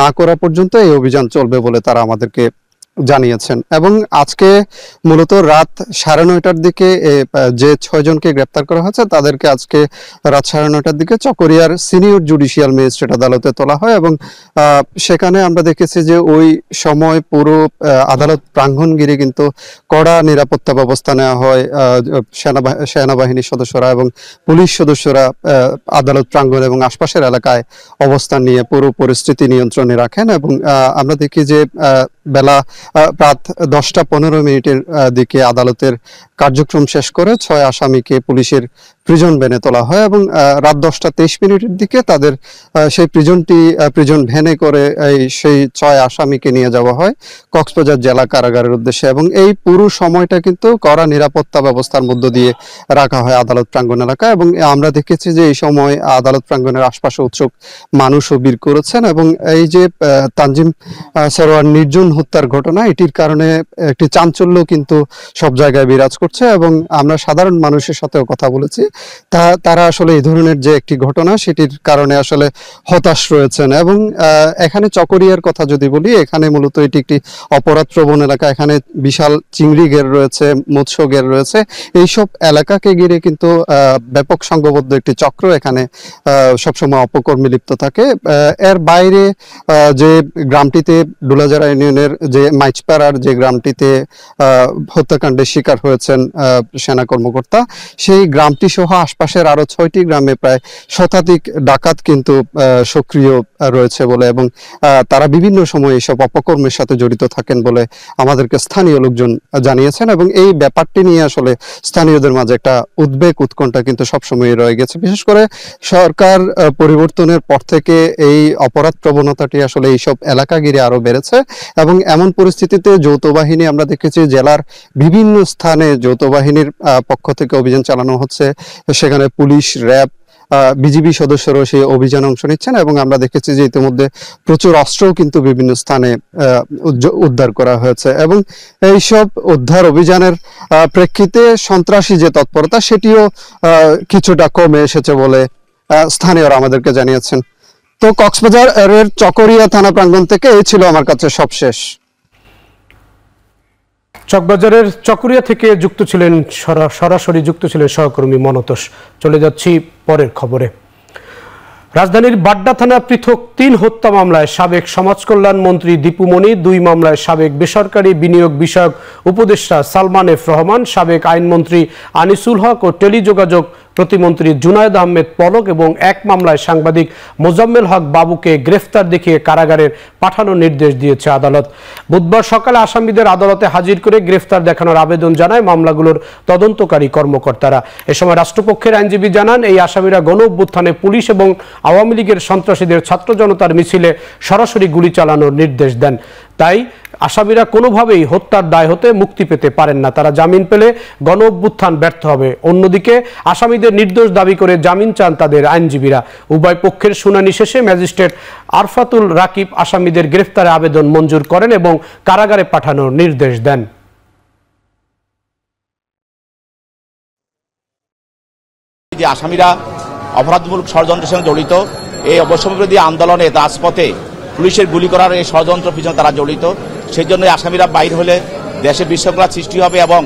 না করা পর্যন্ত এই অভিযান চলবে বলে তারা আমাদেরকে জানিয়েছেন। এবং আজকে মূলত রাত 9:30টার দিকে যে 6 জনকে গ্রেপ্তার করা হয়েছে তাদেরকে আজকে রাত 9:30টার দিকে চকরিয়ার সিনিয়র জুডিশিয়াল ম্যাজিস্ট্রেট আদালতে তোলা হয় এবং সেখানে আমরা দেখেছি যে ওই সময় পুরো আদালত প্রাঙ্গণ ঘিরে কিন্তু কড়া নিরাপত্তা ব্যবস্থা নেওয়া হয়। সেনাবাহিনীর সদস্যরা এবং পুলিশ সদস্যরা আদালত প্রাঙ্গণ এবং আশপাশের এলাকায় অবস্থান নিয়ে পুরো পরিস্থিতি নিয়ন্ত্রণে রাখেন এবং আমরা দেখি যে বেলা রাত 10:15 দিকে আদালতের কার্যক্রম শেষ করে 6 আসামিকে পুলিশের প্রিজন ভ্যানে তোলা হয় এবং রাত 10:23 দিকে তাদের সেই প্রিজন ভ্যানে করে সেই 6 আসামিকে নিয়ে যাওয়া হয় কক্সবাজার জেলা কারাগারের উদ্দেশ্যে এবং এই পুরো সময়টা কিন্তু কড়া নিরাপত্তা ব্যবস্থার মধ্য দিয়ে রাখা হয় আদালত প্রাঙ্গণ এলাকা। এবং আমরা দেখেছি যে এই সময় আদালত প্রাঙ্গণের আশপাশে উৎসুক মানুষও ভিড় করেছেন এবং এই যে তানজিম সরোয়ার নির্জন হত্যার ঘটনা, এটির কারণে একটি চাঞ্চল্য কিন্তু সব জায়গায় বিরাজ করছে এবং আমরা সাধারণ মানুষের সাথেও কথা বলেছি, তারা আসলে এই ধরনের যে একটি ঘটনা সেটির কারণে আসলে হতাশ রয়েছেন। এবং এখানে চকরিয়ার কথা যদি বলি, এখানে মূলত এটি একটি অপরাধ প্রবণ এলাকা, এখানে বিশাল চিংড়ি ঘের রয়েছে, মৎস্য ঘের রয়েছে, এইসব এলাকাকে ঘিরে কিন্তু ব্যাপক সংঘবদ্ধ একটি চক্র এখানে সবসময় অপকর্মে লিপ্ত থাকে। এর বাইরে যে গ্রামটিতে ডুলাজারা ইউনিয়নের যে মাইচপাড়ার যে গ্রামটিতে হত্যাকাণ্ডের শিকার হয়েছেন সেনা কর্মকর্তা, সেই গ্রামটি সহ আশপাশের আরো 6টি গ্রামে প্রায় শতাধিক ডাকাত কিন্তু সক্রিয় রয়েছে বলে এবং তারা বিভিন্ন সময় এসব অপকর্মের সাথে জড়িত থাকেন বলে আমাদেরকে স্থানীয় লোকজন জানিয়েছেন এবং এই ব্যাপারটি নিয়ে আসলে স্থানীয়দের মাঝে একটা উদ্বেগ উৎকণ্ঠা কিন্তু সবসময় রয়ে গেছে। বিশেষ করে সরকার পরিবর্তনের পর থেকে এই অপরাধ প্রবণতাটি আসলে এইসব এলাকা ঘিরে আরো বেড়েছে এবং এমন পরিস্থিতিতে যৌথ বাহিনী আমরা দেখেছি জেলার বিভিন্ন স্থানে যৌথ বাহিনীর পক্ষ থেকে অভিযান চালানো হচ্ছে, সেখানে পুলিশ, র্যাব, বিজিবি সদস্যরাও সেই অভিযানে অংশ নিচ্ছেন এবং আমরা দেখেছি যে ইতিমধ্যে প্রচুর অস্ত্রও কিন্তু বিভিন্ন স্থানে উদ্ধার করা হয়েছে এবং এইসব উদ্ধার অভিযানের প্রেক্ষিতে সন্ত্রাসী যে তৎপরতা সেটিও কিছুটা কমে এসেছে বলে স্থানীয়রা আমাদেরকে জানিয়েছেন। তো কক্সবাজারের চকরিয়া থানা প্রাঙ্গণ থেকে এই ছিল আমার কাছে সবশেষ। চকবাজারের চকরিয়া থেকে সরাসরি যুক্ত ছিলেন সহকর্মী মনতোষ। চলে যাচ্ছি পরের খবরে। রাজধানীর বাড্ডা থানা পৃথক 3 হত্যা মামলায় সাবেক সমাজ কল্যাণ মন্ত্রী দীপু মনি, 2 মামলায় সাবেক বেসরকারি বিনিয়োগ বিষয়ক উপদেষ্টা সালমান এফ রহমান, সাবেক আইনমন্ত্রী আনিসুল হক ও টেলিযোগাযোগ প্রতিমন্ত্রী জুনায়েদ আহমেদ পলক এবং 1 মামলায় সাংবাদিক মোজাম্মেল হক বাবুকে গ্রেফতার দেখিয়ে কারাগারের পাঠানোর নির্দেশ দিয়েছে আদালত। বুধবার সকালে আসামিদের আদালতে হাজির করে গ্রেফতার দেখানোর আবেদন জানায় মামলাগুলোর তদন্তকারী কর্মকর্তারা। এ সময় রাষ্ট্রপক্ষের আইনজীবী জানান, এই আসামিরা গণ অভ্যুত্থানে পুলিশ এবং আওয়ামী লীগের সন্ত্রাসীদের ছাত্র জনতার মিছিলে সরাসরি গুলি চালানোর নির্দেশ দেন। তাই আসামিরা কোনোভাবেই হত্যার দায় হতে মুক্তি পেতে পারেন না, তারা জামিন পেলে গণ অভ্যুত্থান ব্যর্থ হবে। অন্যদিকে আসামিদের নির্দোষ দাবি করে জামিন চান তাদের আইনজীবীরা। উভয় পক্ষের শুনানি শেষে ম্যাজিস্ট্রেট আরফাতুল রাকিব আসামিদের গ্রেফতারে আবেদন মঞ্জুর করেন এবং কারাগারে পাঠানোর নির্দেশ দেন। যে আসামিরা অপরাধমূলক ষড়যন্ত্রের সঙ্গে জড়িত, এই অবশ্যবিরোধী আন্দোলনে রাজপথে পুলিশের গুলি করার এই ষড়যন্ত্র পিছনে তারা জড়িত, সেই জন্য আসামিরা বাইর হলে দেশে বিশৃঙ্খলা সৃষ্টি হবে এবং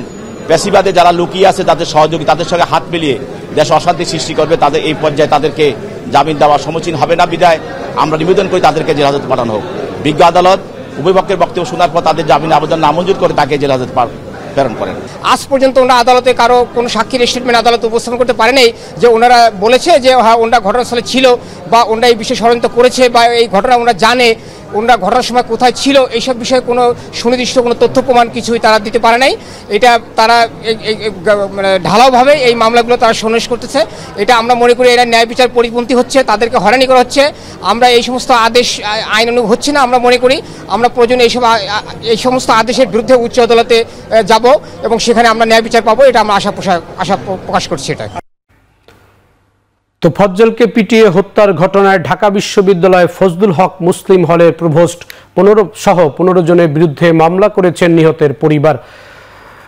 পেশিবাদে যারা লুকিয়ে আছে তাদের সহযোগী, তাদের সঙ্গে হাত মিলিয়ে দেশে অশান্তি সৃষ্টি করবে, তাদের এই পর্যায়ে তাদেরকে জামিন দেওয়া সমীচীন হবে না। বিধায় আমরা নিবেদন করি তাদেরকে জেল হাজতে পাঠানো হোক। বিজ্ঞ আদালত উভয় পক্ষের বক্তব্য শোনার পর তাদের জামিন আবেদন নামঞ্জুর করে তাকে জেল হাজতে প্রেরণ করেন। আজ পর্যন্ত ওনারা আদালতে কারো কোনো সাক্ষীর স্টেটমেন্ট আদালতে উপস্থাপন করতে পারেনি যে ওনারা বলেছে যে হ্যাঁ ওনারা ঘটনাস্থলে ছিল বা ওনারা এই বিষয়ে ষড়যন্ত্র করেছে বা এই ঘটনা ওনারা জানে, ওনারা ঘটনার সময় কোথায় ছিল, এইসব বিষয়ে কোনো সুনির্দিষ্ট কোনো তথ্য প্রমাণ কিছুই তারা দিতে পারে নাই। এটা তারা মানে ঢালাওভাবে এই মামলাগুলো তারা সন্নিবেশ করতেছে। এটা আমরা মনে করি এরা ন্যায় বিচার পরিপন্থী হচ্ছে, তাদেরকে হয়রানি করা হচ্ছে। আমরা এই সমস্ত আদেশ আইন অনুযায়ী হচ্ছে না, আমরা মনে করি আমরা প্রয়োজনে এই সমস্ত আদেশের বিরুদ্ধে উচ্চ আদালতে যাব এবং সেখানে আমরা ন্যায় বিচার পাবো, এটা আমরা আশা প্রকাশ করছি। এটা তো ফজ্জলকে পিটিয়ে হত্যার ঘটনায় ঢাকা বিশ্ববিদ্যালয় ফজলুল হক মুসলিম হলের প্রভোস্ট 15 জনের বিরুদ্ধে মামলা করেছেন নিহতের পরিবার।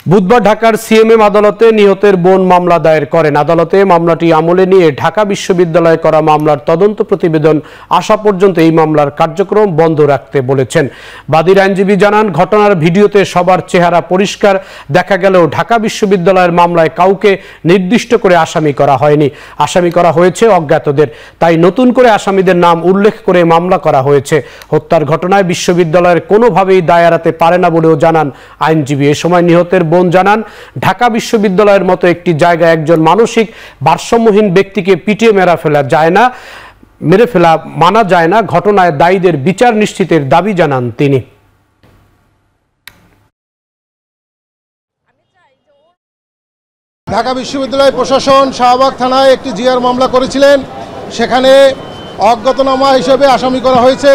বুধবার ঢাকার সিএমএম আদালতে নিহতের বোন মামলা দায়ের করেন। আদালতে মামলাটি আমলে নিয়ে ঢাকা বিশ্ববিদ্যালয়ে করা মামলার তদন্ত প্রতিবেদন আসা পর্যন্ত এই মামলার কার্যক্রম বন্ধ রাখতে বলেছেন। বাদীর আইনজীবী জানান, ঘটনার ভিডিওতে সবার চেহারা পরিষ্কার দেখা গেলেও ঢাকা বিশ্ববিদ্যালয়ের মামলায় কাউকে নির্দিষ্ট করে আসামি করা হয়নি। আসামি করা হয়েছে অজ্ঞাতদের, তাই নতুন করে আসামিদের নাম উল্লেখ করে মামলা করা হয়েছে। হত্যার ঘটনায় বিশ্ববিদ্যালয়ের কোনোভাবেই দায় এড়াতে পারে না বলেও জানান আইনজীবী। এ সময় নিহতের বোন জানান, ঢাকা বিশ্ববিদ্যালয়ের মতো একটি জায়গায় একজন মানসিক ভারসাম্যহীন ব্যক্তিকে পিটিয়ে মেরে ফেলা মানা যায় না। ঘটনায় দায়ীদের বিচার নিশ্চিতের দাবি জানান তিনি। ঢাকা বিশ্ববিদ্যালয় প্রশাসন শাহবাগ থানায় একটি জিআর মামলা করেছিলেন। সেখানে অজ্ঞাতনামা হিসেবে আসামি করা হয়েছে,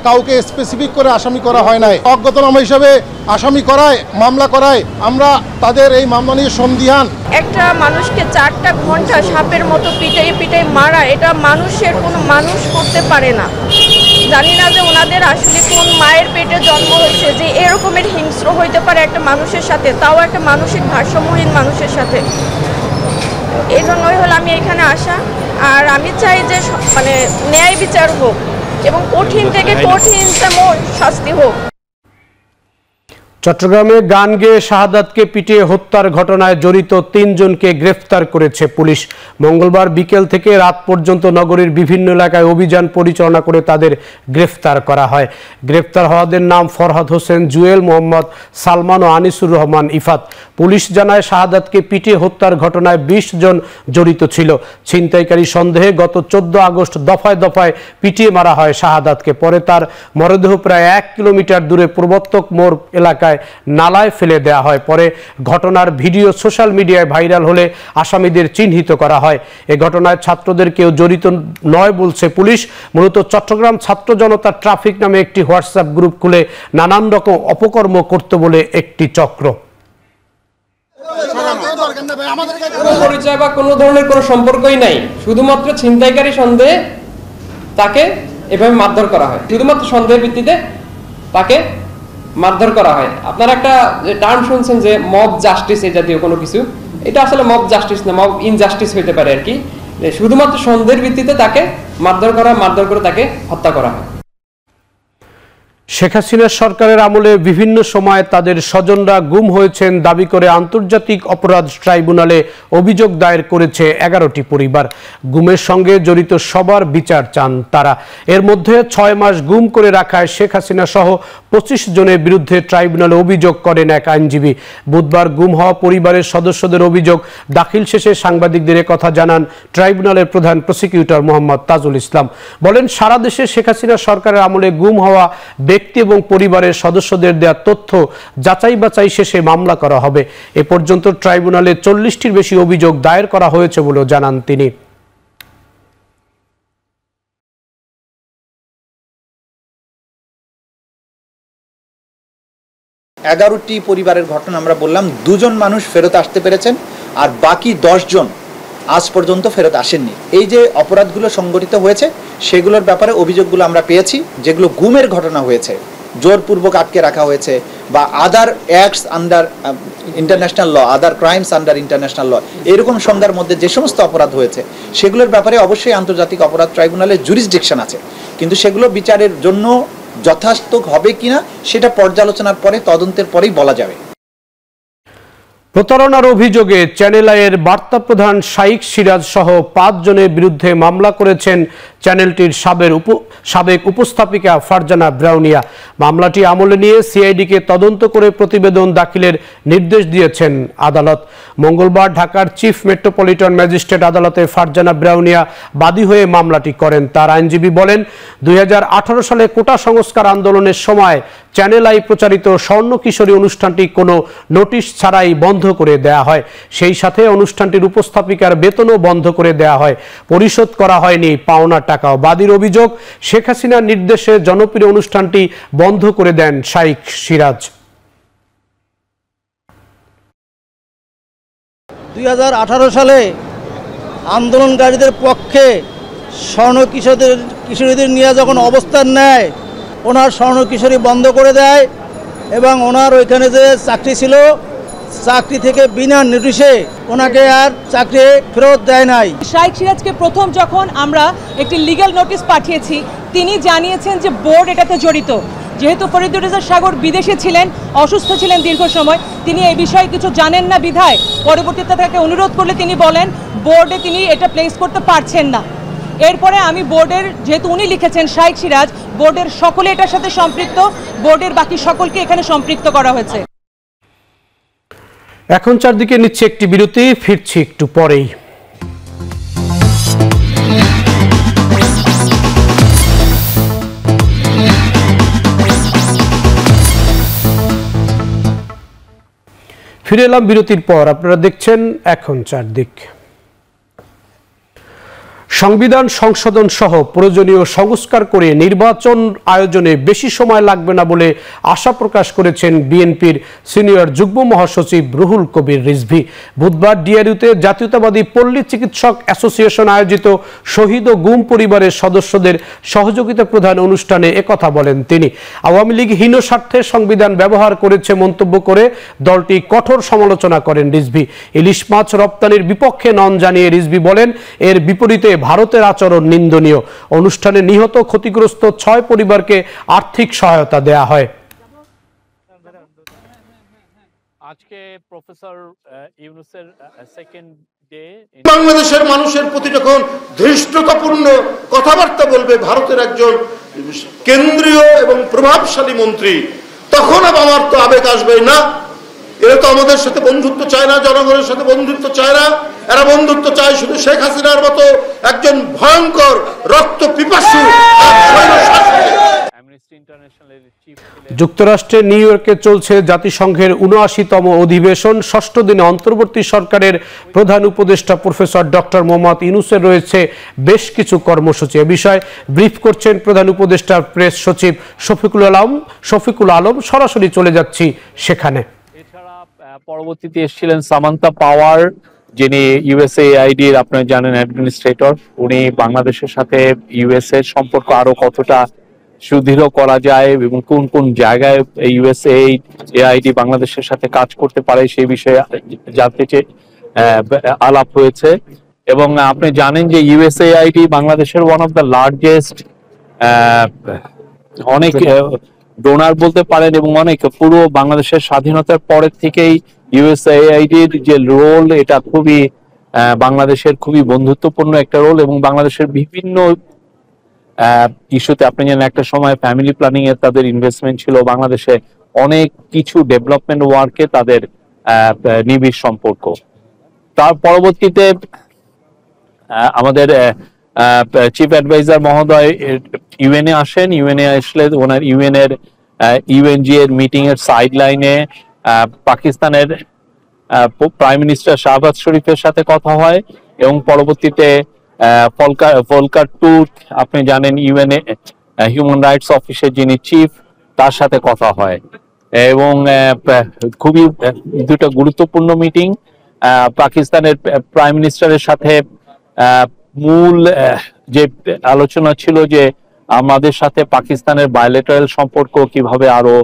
কাউকে স্পেসিফিক করে আসামি করা হয় নাই। অজ্ঞাতনামা হিসেবে আসামি করায় মামলা করায় আমরা তাদের এই মামলা নিয়ে সন্দিহান। একটা মানুষকে 4টা ঘন্টা সাপের মতো পিটাই মারা, এটা কোনো মানুষ করতে পারে না। জানি না যে ওনাদের আসলে কোন মায়ের পেটে জন্ম হয়েছে যে এরকমের হিংস্র হইতে পারে একটা মানুষের সাথে, তাও একটা মানসিক ভারসাম্যহীন মানুষের সাথে। এই জন্যই হলো আমি এখানে আসা। আর আমি চাই যে ন্যায় বিচার হোক এবং কঠিন থেকে কঠিনতম শাস্তি হোক। চট্টগ্রামে গান গেয়ে শাহাদাতকে পিটিয়ে হত্যার ঘটনায় জড়িত 3 জনকে গ্রেফতার করেছে পুলিশ। মঙ্গলবার বিকেল থেকে রাত পর্যন্ত নগরীর বিভিন্ন এলাকায় অভিযান পরিচালনা করে তাদের গ্রেফতার করা হয়। গ্রেফতার হওয়াদের নাম ফরহাদ হোসেন জুয়েল, মোহাম্মদ সালমান ও আনিসুর রহমান ইফাত। পুলিশ জানায়, শাহাদাতকে পিটিয়ে হত্যার ঘটনায় 20 জন জড়িত ছিল। ছিনতাইকারী সন্দেহে গত 14 আগস্ট দফায় দফায় পিটিয়ে মারা হয় শাহাদাতকে। পরে তার মরদেহ প্রায় 1 কিলোমিটার দূরে প্রবর্তক মোড় এলাকায় নালায় ফেলে দেওয়া হয়। পরে ঘটনার ভিডিও সোশ্যাল মিডিয়ায় ভাইরাল হলে আসামিদের চিহ্নিত করা হয়। এ ঘটনায় ছাত্রদের কেউ জড়িত নয় বলছে পুলিশ। মূলত চট্টগ্রাম ছাত্র জনতা ট্রাফিক নামে একটি হোয়াটসঅ্যাপ গ্রুপ খুলে নানান রকম অপকর্ম করত বলে একটি চক্র। পরিচয় বা কোনো ধরনের কোনো সম্পর্কই নাই, শুধুমাত্র ছিনতাইকারী সন্দেহে তাকে এভাবে মারধর করা হয়। শুধুমাত্র সন্দেহের ভিত্তিতে তাকে মারধর করা হয়। আপনারা একটা টার্ম শুনছেন যে মব জাস্টিস, এই জাতীয় কোনো কিছু। এটা আসলে মব জাস্টিস না, মব ইনজাস্টিস হইতে পারে আর কি। শুধুমাত্র সন্দেহের ভিত্তিতে তাকে মারধর করে তাকে হত্যা করা হয়। শেখ হাসিনা সরকারের আমলে বিভিন্ন সময় তাদের স্বজনরা গুম হয়েছেন দাবি করে আন্তর্জাতিক অপরাধ ট্রাইব্যুনালে অভিযোগ দায়ের করেছে 11টি পরিবার। গুমের সঙ্গে জড়িত সবার বিচার চান তারা। এর মধ্যে 6 মাস গুম করে রাখায় শেখ হাসিনা সহ 25 জনের বিরুদ্ধে ট্রাইব্যুনালে অভিযোগ করেন এক আইনজীবী। বুধবার গুম হওয়া পরিবারের সদস্যদের অভিযোগ দাখিল শেষে সাংবাদিকদের কথা জানান ট্রাইব্যুনালের প্রধান প্রসিকিউটর মোহাম্মদ তাজুল ইসলাম। বলেন, সারা দেশে শেখ হাসিনা সরকারের আমলে গুম হওয়া ব্যক্তি এবং পরিবারের সদস্যদের দেওয়া তথ্য যাচাই বাছাই শেষে মামলা করা হবে। এ পর্যন্ত ট্রাইব্যুনালে 40টির বেশি অভিযোগ দায়ের করা হয়েছে বলেও জানান তিনি। 11টি পরিবারের ঘটনা আমরা বললাম। 2 জন মানুষ ফেরত আসতে পেরেছেন, আর বাকি 10 জন আজ পর্যন্ত ফেরত আসেননি। এই যে অপরাধগুলো সংগঠিত হয়েছে সেগুলোর ব্যাপারে অভিযোগগুলো আমরা পেয়েছি। যেগুলো গুমের ঘটনা হয়েছে, জোরপূর্বক আটকে রাখা হয়েছে, বা আদার অ্যাক্টস আন্ডার ইন্টারন্যাশনাল ল, আদার ক্রাইমস আন্ডার ইন্টারন্যাশনাল ল, এরকম সংজ্ঞার মধ্যে যে সমস্ত অপরাধ হয়েছে সেগুলোর ব্যাপারে অবশ্যই আন্তর্জাতিক অপরাধ ট্রাইব্যুনালের জুরিসডিকশন আছে। কিন্তু সেগুলো বিচারের জন্য যথার্থ হবে কিনা সেটা পর্যালোচনার পরে, তদন্তের পরেই বলা যাবে। প্রতারণার অভিযোগে চ্যানেল আইয়ের বার্তা প্রধান শাইখ সিরাজ সহ 5 জনের বিরুদ্ধে মামলা করেছেন চ্যানেলটির সাবেক উপস্থাপিকা ফারজানা ব্রাউনিয়া। মামলাটি আমলে নিয়ে সিআইডিকে তদন্ত করে প্রতিবেদন দাখিলের নির্দেশ দিয়েছেন আদালত। মঙ্গলবার ঢাকার চিফ মেট্রোপলিটন ম্যাজিস্ট্রেট আদালতে ফারজানা ব্রাউনিয়া বাদী হয়ে মামলাটি করেন। তার আইনজীবী বলেন, 2018 সালে কোটা সংস্কার আন্দোলনের সময় চ্যানেল আই প্রচারিত স্বর্ণ কিশোরী অনুষ্ঠানটি কোনো নোটিশ ছাড়াই বন্ধ করে দেয়া হয়। সেই সাথে অনুষ্ঠানটির উপস্থাপিকার বেতনও বন্ধ করে দেয়া হয়। পরিশোধ করা হয়নি পাওনা টাকাও। বাদীর অভিযোগ, শেখ হাসিনার নির্দেশে জনপ্রিয় অনুষ্ঠানটি বন্ধ করে দেন শাইখ সিরাজ। 2018 সালে আন্দোলনকারীদের পক্ষে স্বর্ণ কিশোরীদের নিয়ে যখন অবস্থান নেয়, ওনার স্বর্ণ কিশোরী বন্ধ করে দেয় এবং ওনার ওইখানে যে চাকরি ছিল চাকরি থেকে বিনা নোটিশে ওনাকে আর চাকরি ফেরত দেয় নাই। শাইখ সিরাজকে প্রথম যখন আমরা একটি লিগ্যাল নোটিশ পাঠিয়েছি, তিনি জানিয়েছেন যে বোর্ড এটাতে জড়িত। যেহেতু ফরিদুর রেজা সাগর বিদেশে ছিলেন, অসুস্থ ছিলেন দীর্ঘ সময়, তিনি এই বিষয়ে কিছু জানেন না বিধায় পরবর্তীতে তাকে অনুরোধ করলে তিনি বলেন বোর্ডে তিনি এটা প্লেস করতে পারছেন না। এরপরে আমি বোর্ডের, যেহেতু উনি লিখেছেন শাইখ সিরাজ, বোর্ডের সকলে এটার সাথে সম্পৃক্ত, বোর্ডের বাকি সকলকে এখানে সম্পৃক্ত করা হয়েছে। এখন চারদিকে নিচ্ছে একটি বিরতি, ফিরছি একটু পরেই। ফিরে এলাম বিরতির পর। আপনারা দেখছেন এখন চারদিক। সংবিধান সংশোধন সহ প্রয়োজনীয় সংস্কার করে নির্বাচন আয়োজনে বেশি সময় লাগবে না বলে আশা প্রকাশ করেছেন বিএনপির সিনিয়র যুগ্ম মহাসচিব রুহুল কবির রিজভী। বুধবার ডিআরইউতে জাতীয়তাবাদী পল্লী চিকিৎসক অ্যাসোসিয়েশন আয়োজিত শহীদ ও গুম পরিবারের সদস্যদের সহযোগিতা প্রদান অনুষ্ঠানে একথা বলেন তিনি। আওয়ামী লীগ হীন স্বার্থে সংবিধান ব্যবহার করেছে মন্তব্য করে দলটি কঠোর সমালোচনা করেন রিজভী। ইলিশ মাছ রপ্তানির বিপক্ষে নন জানিয়ে রিজভী বলেন, এর বিপরীতে ভারতের আচরণ নিন্দনীয়। অনুষ্ঠানে নিহত ক্ষতিগ্রস্ত 6 পরিবারকে আর্থিক সহায়তা দেয়া হয়। আজকে প্রফেসর ইউনূসের সেকেন্ড ডে। বাংলাদেশের মানুষের প্রতি যখন ধৃষ্টতাপূর্ণ কথাবার্তা বলবে ভারতের একজন কেন্দ্রীয় এবং প্রভাবশালী মন্ত্রী, তখন আমার তো আবেগ আসবে না। এরা তো আমাদের সাথে বন্ধুত্ব চায় না, জনগণের সাথে বন্ধুত্ব চায় না। এরা বন্ধুত্ব চায় শুধু শেখ হাসিনার মতো একজন ভয়ঙ্কর রক্ত পিপাসু। যুক্তরাষ্ট্রের নিউ ইয়র্কে চলছে জাতিসংঘের ৭৯তম অধিবেশন। ষষ্ঠ দিনে অন্তর্বর্তী সরকারের প্রধান উপদেষ্টা প্রফেসর ডক্টর মোহাম্মদ ইউনূসের রয়েছে বেশ কিছু কর্মসূচি। এ বিষয়ে ব্রিফ করছেন প্রধান উপদেষ্টার প্রেস সচিব শফিকুল আলম। সরাসরি চলে যাচ্ছি সেখানে। এছাড়া পরবর্তীতে এসেছিলেন সামান্তা পাওয়ার, যিনি ইউএসএআইডির আপনারা জানেন অ্যাডমিনিস্ট্রেটর। উনি বাংলাদেশের সাথে ইউএসএ সম্পর্ক আরো কতটা সুদৃঢ় করা যায় এবং কোন কোন জায়গায় ইউএসএআইডি বাংলাদেশের সাথে কাজ করতে পারে সেই বিষয়ে জানতে চেয়ে আলাপ হয়েছে। এবং আপনি জানেন যে ইউএসএআইডি বাংলাদেশের ওয়ান অফ দ্য লার্জেস্ট, অনেক ডোনার বলতে পারেন, এবং অনেক পুরো বাংলাদেশের স্বাধীনতার পরের থেকেই ইউএসএআইডির যে রোল, এটা খুবই বাংলাদেশের খুবই বন্ধুত্বপূর্ণ একটা রোল। এবং বাংলাদেশের বিভিন্ন ইস্যুতে আপনি জানেন একটা সময় ফ্যামিলি প্ল্যানিং এ তাদের ইনভেস্টমেন্ট ছিল, বাংলাদেশে অনেক কিছু ডেভেলপমেন্ট ওয়ার্কে তাদের নিবিড় সম্পর্ক। তার পরবর্তীতে আমাদের চিফ অ্যাডভাইজার মহোদয় ইউএনএ আসেন। ইউএনএ আসলে ওনার ইউএনজি এর মিটিং এর সাইড লাইনে পাকিস্তানের প্রাইম মিনিস্টার শাহবাজ শরীফের সাথে কথা হয় এবং পরবর্তীতে ফলকার টুর্ক, আপনি জানেন ইউএনএ হিউম্যান রাইটস অফিসের যিনি চিফ, তার সাথে কথা হয়। এবং খুবই দুটো গুরুত্বপূর্ণ মিটিং। পাকিস্তানের প্রাইম মিনিস্টারের সাথে মূল যে আলোচনা ছিল যে আমাদের সাথে পাকিস্তানের বায়োলেটারাল সম্পর্ক কিভাবে আরো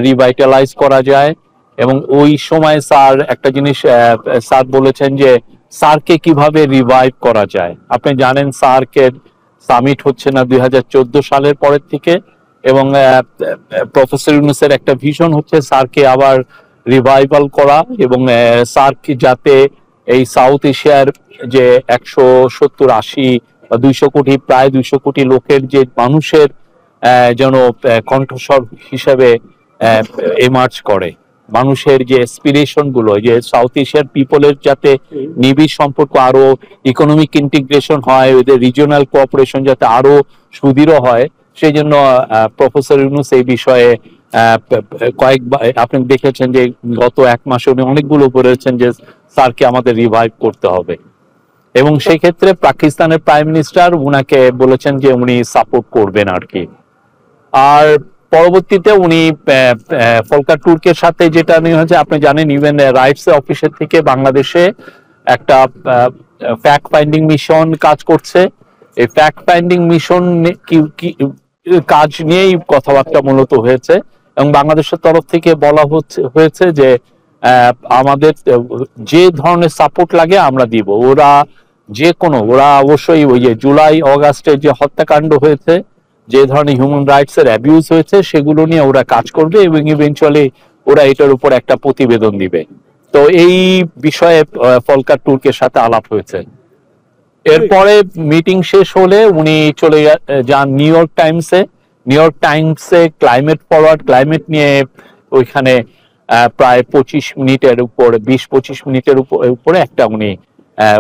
রিভাইটালাইজ করা যায়। এবং ওই সময় স্যার একটা জিনিস স্যার বলেছেন যে সার্ককে কিভাবে রিভাইভ করা যায়। আপনি জানেন সার্কের সামিট হচ্ছে না 2014 সালের পরের থেকে, এবং প্রফেসর ইউনূসের একটা ভিশন হচ্ছে সার্ককে আবার রিভাইভাল করা এবং সার্ক যাতে এই সাউথ এশিয়ার যে 170-80 বা 200 কোটি, প্রায় 200 কোটি লোকের যে মানুষের যেন কণ্ঠস্বর হিসেবে এমার্জ করে, মানুষের যে অ্যাসপিরেশন গুলো, যে সাউথ এশিয়ার পিপলের যাতে নিবিড় সম্পর্ক, আরো ইকোনমিক ইন্টিগ্রেশন হয়, ওদের রিজিওনাল কোঅপারেশন যাতে আরো সুদৃঢ় হয়, সেই জন্য প্রফেসর ইউনূস এই বিষয়ে কয়েকবার আপনি দেখেছেন যে গত 1 মাসে উনি অনেকগুলো বলেছেন যে স্যারকে আমাদের রিভাইভ করতে হবে। এবং সেই ক্ষেত্রে পাকিস্তানের প্রাইম মিনিস্টার উনাকে বলেছেন যে উনি সাপোর্ট করবেন আর কি। আর পরবর্তীতে উনি ফলকার টুর্কের সাথে যেটা নিয়ে হয়েছে, আপনি জানেন ইউএন রাইটস অফিসের থেকে বাংলাদেশে একটা ফ্যাক্ট ফাইন্ডিং মিশন কাজ করছে। এই ফ্যাক্ট ফাইন্ডিং মিশন কাজ নিয়েই কথাবার্তা মূলত হয়েছে এবং বাংলাদেশের তরফ থেকে বলা হয়েছে যে আমাদের যে ধরনের সাপোর্ট লাগে আমরা দিব। ওরা অবশ্যই ওই যে জুলাই অগাস্টে যে হত্যাকাণ্ড হয়েছে, যে ধরনের হিউম্যান রাইটস এর অ্যাবিউজ হয়েছে, সেগুলো নিয়ে ওরা কাজ করবে এবং ইভেনচুয়ালি ওরা এটার উপর একটা প্রতিবেদন দিবে। তো এই বিষয়ে ফলকার তুর্কের সাথে আলাপ হয়েছে। এরপরে মিটিং শেষ হলে উনি চলে যান নিউ ইয়র্ক টাইমসে ক্লাইমেট ফরওয়ার্ড, ক্লাইমেট নিয়ে ওইখানে প্রায় 25 মিনিটের উপরে একটা উনি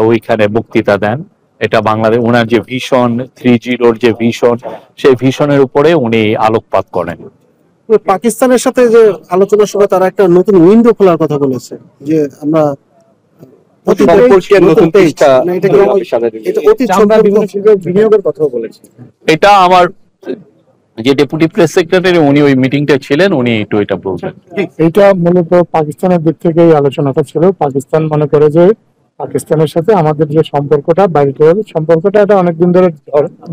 ওইখানে বক্তৃতা দেন। এটা বাংলাদেশ ওনার যে ভিশন 3.0 যে ভিশন, সেই ভিশনের উপরে উনি আলোকপাত করেন। পাকিস্তানের সাথে যে আলোচনার সময় তারা একটা নতুন উইন্ডো খোলার কথা বলেছে, যে আমরা বিনিয়োগের কথা বলেছে। এটা আমার যে ডেপুটি প্রেস সেক্রেটারি উনি ওই মিটিংটা ছিলেন, উনি একটু এটা বলবেন। এটা মূলত পাকিস্তানের দিক থেকে এই আলোচনাটা ছিল। পাকিস্তান মনে করে যে পাকিস্তানের সাথে আমাদের যে সম্পর্কটা, বাইরের সম্পর্কটা, এটা অনেকদিন ধরে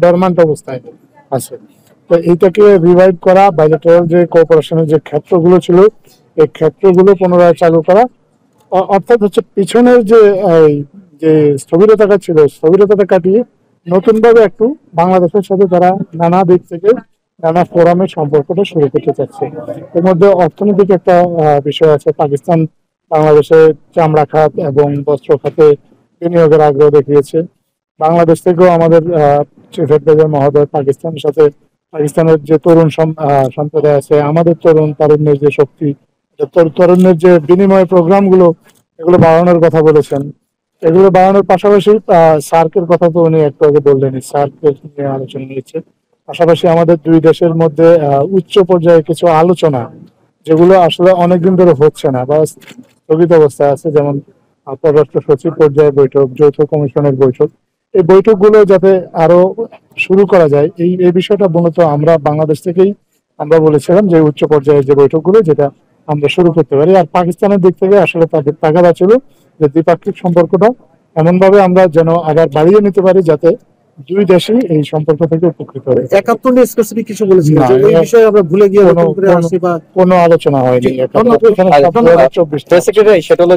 ডরমান্ট অবস্থায় আছে। তো এইটাকে রিভাইভ করা, বাইলেটারাল যে কোঅপারেশনের যে ক্ষেত্রগুলো ছিল, এই ক্ষেত্রগুলো পুনরায় চালু করা, অর্থাৎ হচ্ছে পিছনের যে স্থবিরতাটা ছিল, স্থবিরতাটা কাটিয়ে নতুনভাবে একটু বাংলাদেশের সাথে তারা নানা দিক থেকে নানা ফোরামের সম্পর্কটা শুরু করতে চাচ্ছে। এর মধ্যে অর্থনৈতিক একটা বিষয় আছে। পাকিস্তান বাংলাদেশে চামড়া খাত এবং বস্ত্র খাতে বিনিয়োগের আগ্রহ দেখিয়েছে। বাংলাদেশ থেকেও আমাদের চিফ অ্যাডভাইজার মহোদয় পাকিস্তানের যে তরুণ সম্প্রদায় আছে, আমাদের তরুণের যে শক্তি, তরুণের যে বিনিময় প্রোগ্রামগুলো, এগুলো বাড়ানোর কথা বলেছেন। এগুলো বাড়ানোর পাশাপাশি সার্কের কথা তো উনি একটু আগে বললেন, সার্কের নিয়ে আলোচনা হয়েছে। পাশাপাশি আমাদের দুই দেশের মধ্যে উচ্চ পর্যায়ে কিছু আলোচনা, যেগুলো আসলে অনেকদিন ধরে হচ্ছে না বা স্থগিত অবস্থায় আছে, যেমন পররাষ্ট্র সচিব পর্যায়ের বৈঠক, যৌথ কমিশনের বৈঠক, এই বৈঠকগুলো যাতে আরো শুরু করা যায়, এই বিষয়টা মূলত আমরা বাংলাদেশ থেকেই আমরা বলেছিলাম যে উচ্চ পর্যায়ের যে বৈঠকগুলো, যেটা আমরা শুরু করতে পারি। আর পাকিস্তানের দিক থেকে আসলে তাদের তাগাদা ছিল যে দ্বিপাক্ষিক সম্পর্কটা এমন ভাবে আমরা যেন আবার বাড়িয়ে নিতে পারি, যাতে দুই দেশই এই সম্পর্ক থেকে উপকৃত হয়। 71 নিয়ে স্পেসিফিক কিছু বলেছিলেন, এই বিষয়ে আমরা ভুলে গিয়ে নতুন করে আসছি বা কোনো আলোচনা হয়নি। সেটা হলো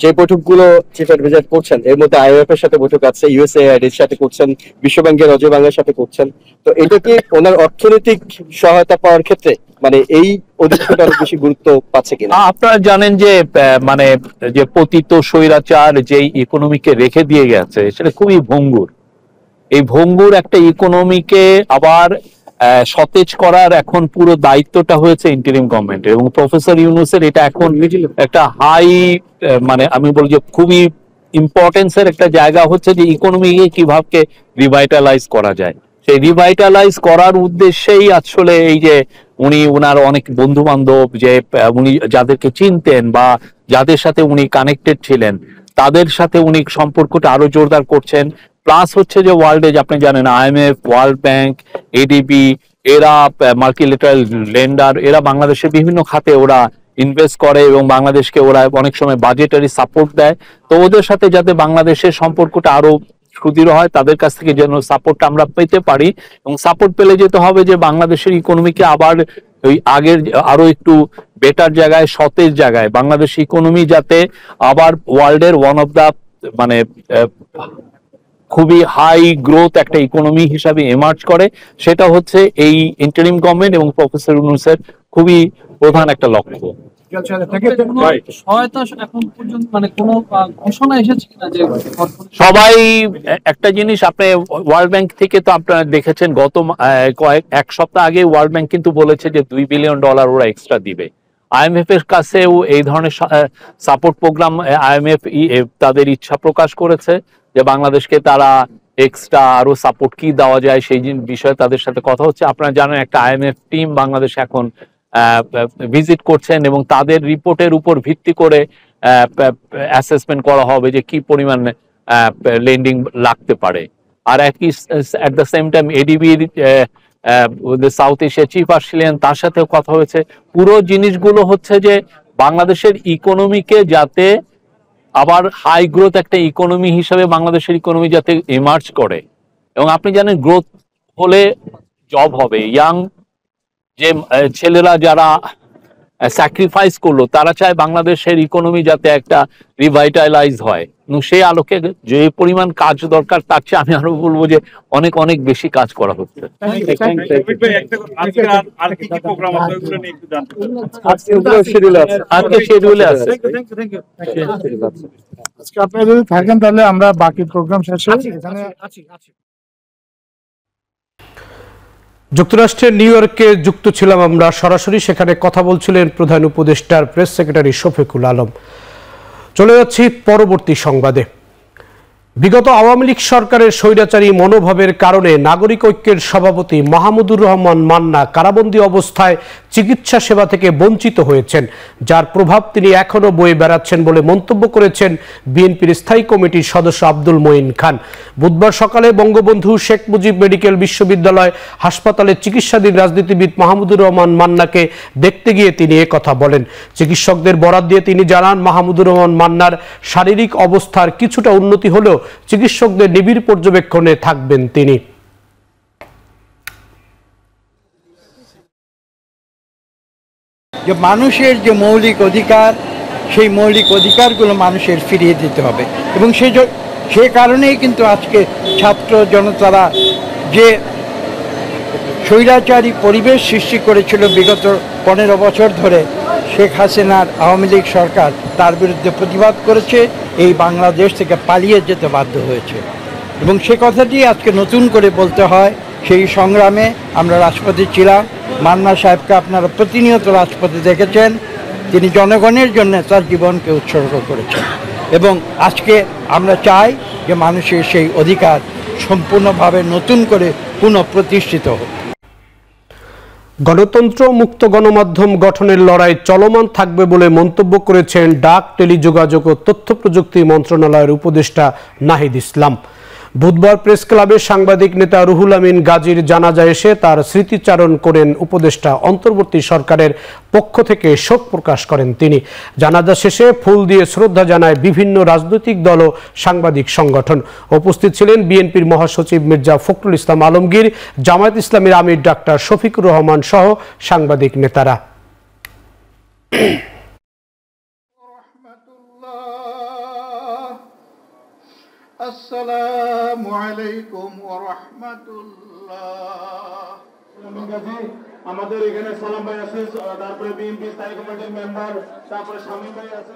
যে বৈঠকগুলো চিফ অ্যাডভাইজার করছেন, এর মধ্যে আইএমএফ এর সাথে বৈঠক আছে, ইউএসএআইডি এর সাথে করছেন, বিশ্বব্যাংকের অজয় বাংলার সাথে করছেন। তো এটা কি ওনার অর্থনৈতিক সহায়তা পাওয়ার ক্ষেত্রে মানে এই অধিবেশনটা আরো বেশি গুরুত্ব পাচ্ছে কিনা? আপনারা জানেন যে মানে যে পতিত স্বৈরাচার যেই ইকোনমিকে রেখে দিয়ে গেছে, সেটা খুবই ভঙ্গুর। এই ভঙ্গুর একটা ইকোনমিকে আবার সতেজ করার এখন পুরো দায়িত্বটা হয়েছে ইন্টারিম গভর্নমেন্টের, এবং প্রফেসর ইউনূসের এটা এখন একটা হাই মানে আমি বলি যে খুবই ইম্পর্টেন্সের একটা জায়গা হচ্ছে যে ইকোনমিকে কিভাবে রিভাইটালাইজ করা যায়। সেই রিভাইটালাইজ করার উদ্দেশ্যেই আসলে এই যে উনি ওনার অনেক বন্ধু বান্ধব, যে উনি যাদেরকে চিনতেন বা যাদের সাথে উনি কানেক্টেড ছিলেন, তাদের সাথে উনি সম্পর্কটা আরো জোরদার করছেন। প্লাস হচ্ছে যে ওয়ার্ল্ডে আপনি জানেন আইএমএফ, ওয়ার্ল্ড ব্যাংক, এডিবি, এরা মাল্টিলেটারাল লেন্ডার, এরা বাংলাদেশের বিভিন্ন খাতে ওরা ইনভেস্ট করে এবং বাংলাদেশকে ওরা অনেক সময় বাজেটারি সাপোর্ট দেয়। তো ওদের সাথে যাতে বাংলাদেশের সম্পর্কটা আরো সুদৃঢ় হয়, তাদের কাছ থেকে যেন সাপোর্টটা আমরা পেতে পারি, এবং সাপোর্ট পেলে যেতে হবে যে বাংলাদেশের ইকোনমিকে আবার ওই আগের আরো একটু বেটার জায়গায়, সতেজ জায়গায় বাংলাদেশ ইকোনমি যাতে আবার ওয়ার্ল্ডের ওয়ান অফ দা মানে খুবই হাই গ্রোথ একটা ইকোনমি হিসাবে এমার্জ করে। সেটা হচ্ছে এই ইন্টারিম গভর্নমেন্ট এবং প্রফেসর ইউনূসের খুবই প্রধান একটা লক্ষ্য। সবাই একটা জিনিস, আপনি ওয়ার্ল্ড ব্যাংক থেকে তো আপনারা দেখেছেন গত এক সপ্তাহ আগে ওয়ার্ল্ড ব্যাংক কিন্তু বলেছে যে $2 বিলিয়ন ওরা এক্সট্রা দিবে। আইএমএফ এর কাছেও এই ধরনের সাপোর্ট প্রোগ্রাম আইএমএফ তাদের ইচ্ছা প্রকাশ করেছে যে বাংলাদেশকে তারা এক্সট্রা আরো সাপোর্ট কি দেওয়া যায় সেই বিষয়ে তাদের সাথে কথা হচ্ছে। আপনারা জানেন একটা আইএমএফ টিম বাংলাদেশ এখন ভিজিট করছেন এবং তাদের রিপোর্টের উপর ভিত্তি করে অ্যাসেসমেন্ট করা হবে যে কি পরিমাণ লেন্ডিং লাগতে পারে। আর একই অ্যাট দ্য সেম টাইম এডিবির সাউথ এশিয়া চিফ আসছিলেন, তার সাথেও কথা হয়েছে। পুরো জিনিসগুলো হচ্ছে যে বাংলাদেশের ইকোনমিকে যাতে আবার হাই গ্রোথ একটা ইকোনমি হিসাবে বাংলাদেশের ইকোনমি যাতে এমার্জ করে, এবং আপনি জানেন গ্রোথ হলে জব হবে। ইয়াং যে ছেলেরা যারা স্যাক্রিফাইস করলো, তারা চায় বাংলাদেশের ইকোনমি যাতে একটা রিভাইটালাইজ হয়, এবং সেই আলোকে যে পরিমাণ কাজ দরকার তার চেয়ে আমি আরো বলবো যে অনেক অনেক বেশি কাজ করা হচ্ছে। আজকে শিডিউলে আছে। আজকে আপনারা যদি থাকেন তাহলে আমরা বাকি প্রোগ্রাম শেষে এখানে যুক্তরাষ্ট্রের নিউ ইয়র্কে যুক্ত ছিলাম আমরা সরাসরি, সেখানে কথা বলছিলেন প্রধান উপদেষ্টার প্রেস সেক্রেটারি শফিকুল আলম। চলে যাচ্ছি পরবর্তী সংবাদে। বিগত আওয়ামী লীগ সরকারের স্বৈরাচারী মনোভাবের কারণে নাগরিক ঐক্যের সভাপতি মাহমুদুর রহমান মান্না কারাবন্দী অবস্থায় চিকিৎসা সেবা থেকে বঞ্চিত হয়েছেন, যার প্রভাব তিনি এখনো বয়ে বেড়াচ্ছেন বলে মন্তব্য করেছেন বিএনপির স্থায়ী কমিটির সদস্য আব্দুল মঈন খান। বুধবার সকালে বঙ্গবন্ধু শেখ মুজিব মেডিকেল বিশ্ববিদ্যালয় হাসপাতালে চিকিৎসাধীন রাজনীতিবিদ মাহমুদুর রহমান মান্নাকে দেখতে গিয়ে তিনি একথা বলেন। চিকিৎসকদের বরাত দিয়ে তিনি জানান, মাহমুদুর রহমান মান্নার শারীরিক অবস্থার কিছুটা উন্নতি হলেও চিকিৎসকদের নিবিড় পর্যবেক্ষণে থাকবেন তিনি। যে মানুষের যে মৌলিক অধিকার, সেই মৌলিক অধিকারগুলো মানুষের ফিরিয়ে দিতে হবে, এবং সে কারণেই কিন্তু আজকে ছাত্র জনতারা যে স্বৈরাচারী পরিবেশ সৃষ্টি করেছিল বিগত 15 বছর ধরে শেখ হাসিনার আওয়ামী লীগ সরকার, তার বিরুদ্ধে প্রতিবাদ করেছে, এই বাংলাদেশ থেকে পালিয়ে যেতে বাধ্য হয়েছে। এবং সে কথাটি আজকে নতুন করে বলতে হয়। সেই সংগ্রামে আমরা রাজপথে ছিলাম। মান্না সাহেবকে আপনারা প্রতিনিয়ত রাজপথে দেখেছেন, তিনি জনগণের জন্য তার জীবনকে উৎসর্গ করেছেন, এবং আজকে আমরা চাই যে মানুষের সেই অধিকার সম্পূর্ণভাবে নতুন করে পুনঃপ্রতিষ্ঠিত হোক। গণতন্ত্র মুক্ত গণমাধ্যম গঠনের লড়াই চলমান থাকবে বলে মন্তব্য করেছেন ডাক, টেলিযোগাযোগ ও তথ্য প্রযুক্তি মন্ত্রণালয়ের উপদেষ্টা নাহিদ ইসলাম। বুধবার প্রেস ক্লাবে সাংবাদিক নেতা রুহুল আমিন গাজীর জানাজা এসে তার স্মৃতিচারণ করেন উপদেষ্টা। অন্তর্বর্তী সরকারের পক্ষ থেকে শোক প্রকাশ করেন তিনি। জানাজা শেষে ফুল দিয়ে শ্রদ্ধা জানায় বিভিন্ন রাজনৈতিক দল ও সাংবাদিক সংগঠন। উপস্থিত ছিলেন বিএনপির মহাসচিব মির্জা ফখরুল ইসলাম আলমগীর, জামায়াত ইসলামীর আমির ডাক্তার শফিকুর রহমান সহ সাংবাদিক নেতারা। আসসালামু আলাইকুম ওয়া রাহমাতুল্লাহ। আমাদের এখানে সালাম ভাই আছে, তারপরে বিএনপি স্থায়ী কমিটির মেম্বার, তারপরে শামীম ভাই আছেন।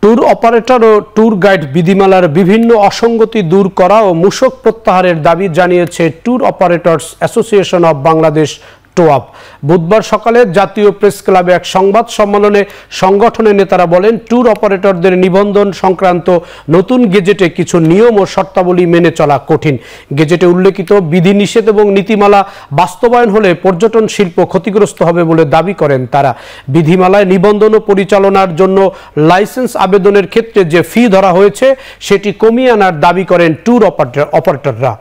ট্যুর অপারেটর ও ট্যুর গাইড বিধিমালার বিভিন্ন অসঙ্গতি দূর করা ও মূসক প্রত্যাহারের দাবি জানিয়েছে tour operators association of Bangladesh, টোয়াব। বুধবার সকালে জাতীয় প্রেস ক্লাবে এক সংবাদ সম্মেলনে সংগঠনের নেতারা বলেন, ট্যুর অপারেটরদের নিবন্ধন সংক্রান্ত নতুন গেজেটে কিছু নিয়ম ও শর্তাবলী মেনে চলা কঠিন। গেজেটে উল্লেখিত বিধিনিষেধ এবং নীতিমালা বাস্তবায়ন হলে পর্যটন শিল্প ক্ষতিগ্রস্ত হবে বলে দাবি করেন তারা। বিধিমালায় নিবন্ধন ও পরিচালনার জন্য লাইসেন্স আবেদনের ক্ষেত্রে যে ফি ধরা হয়েছে সেটি কমিয়ে আনার দাবি করেন ট্যুর অপারেটররা।